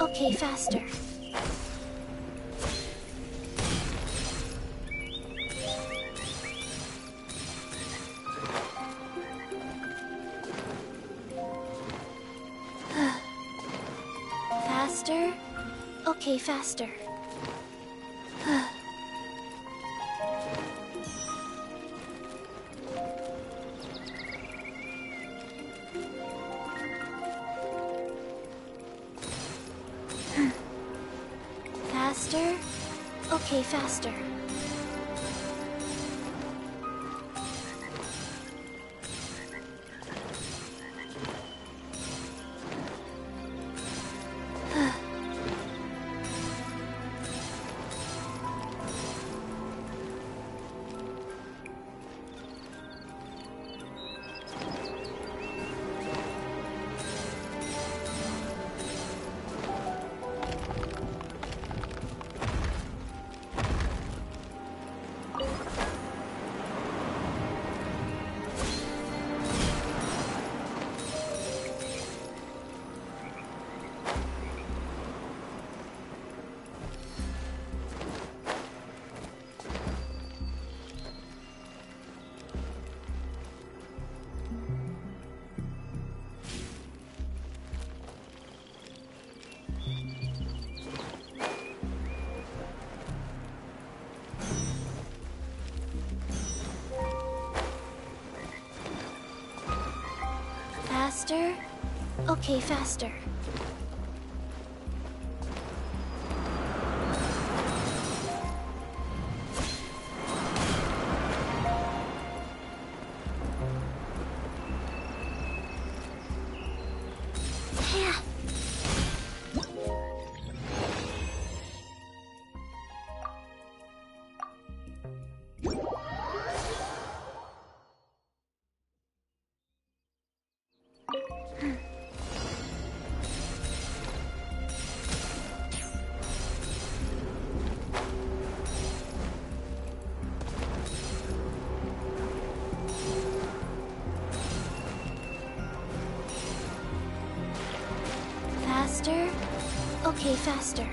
Okay, faster. Faster? Okay, faster. Faster? Okay, faster. Faster? Okay, faster. Faster? Okay, faster.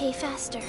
Okay, faster.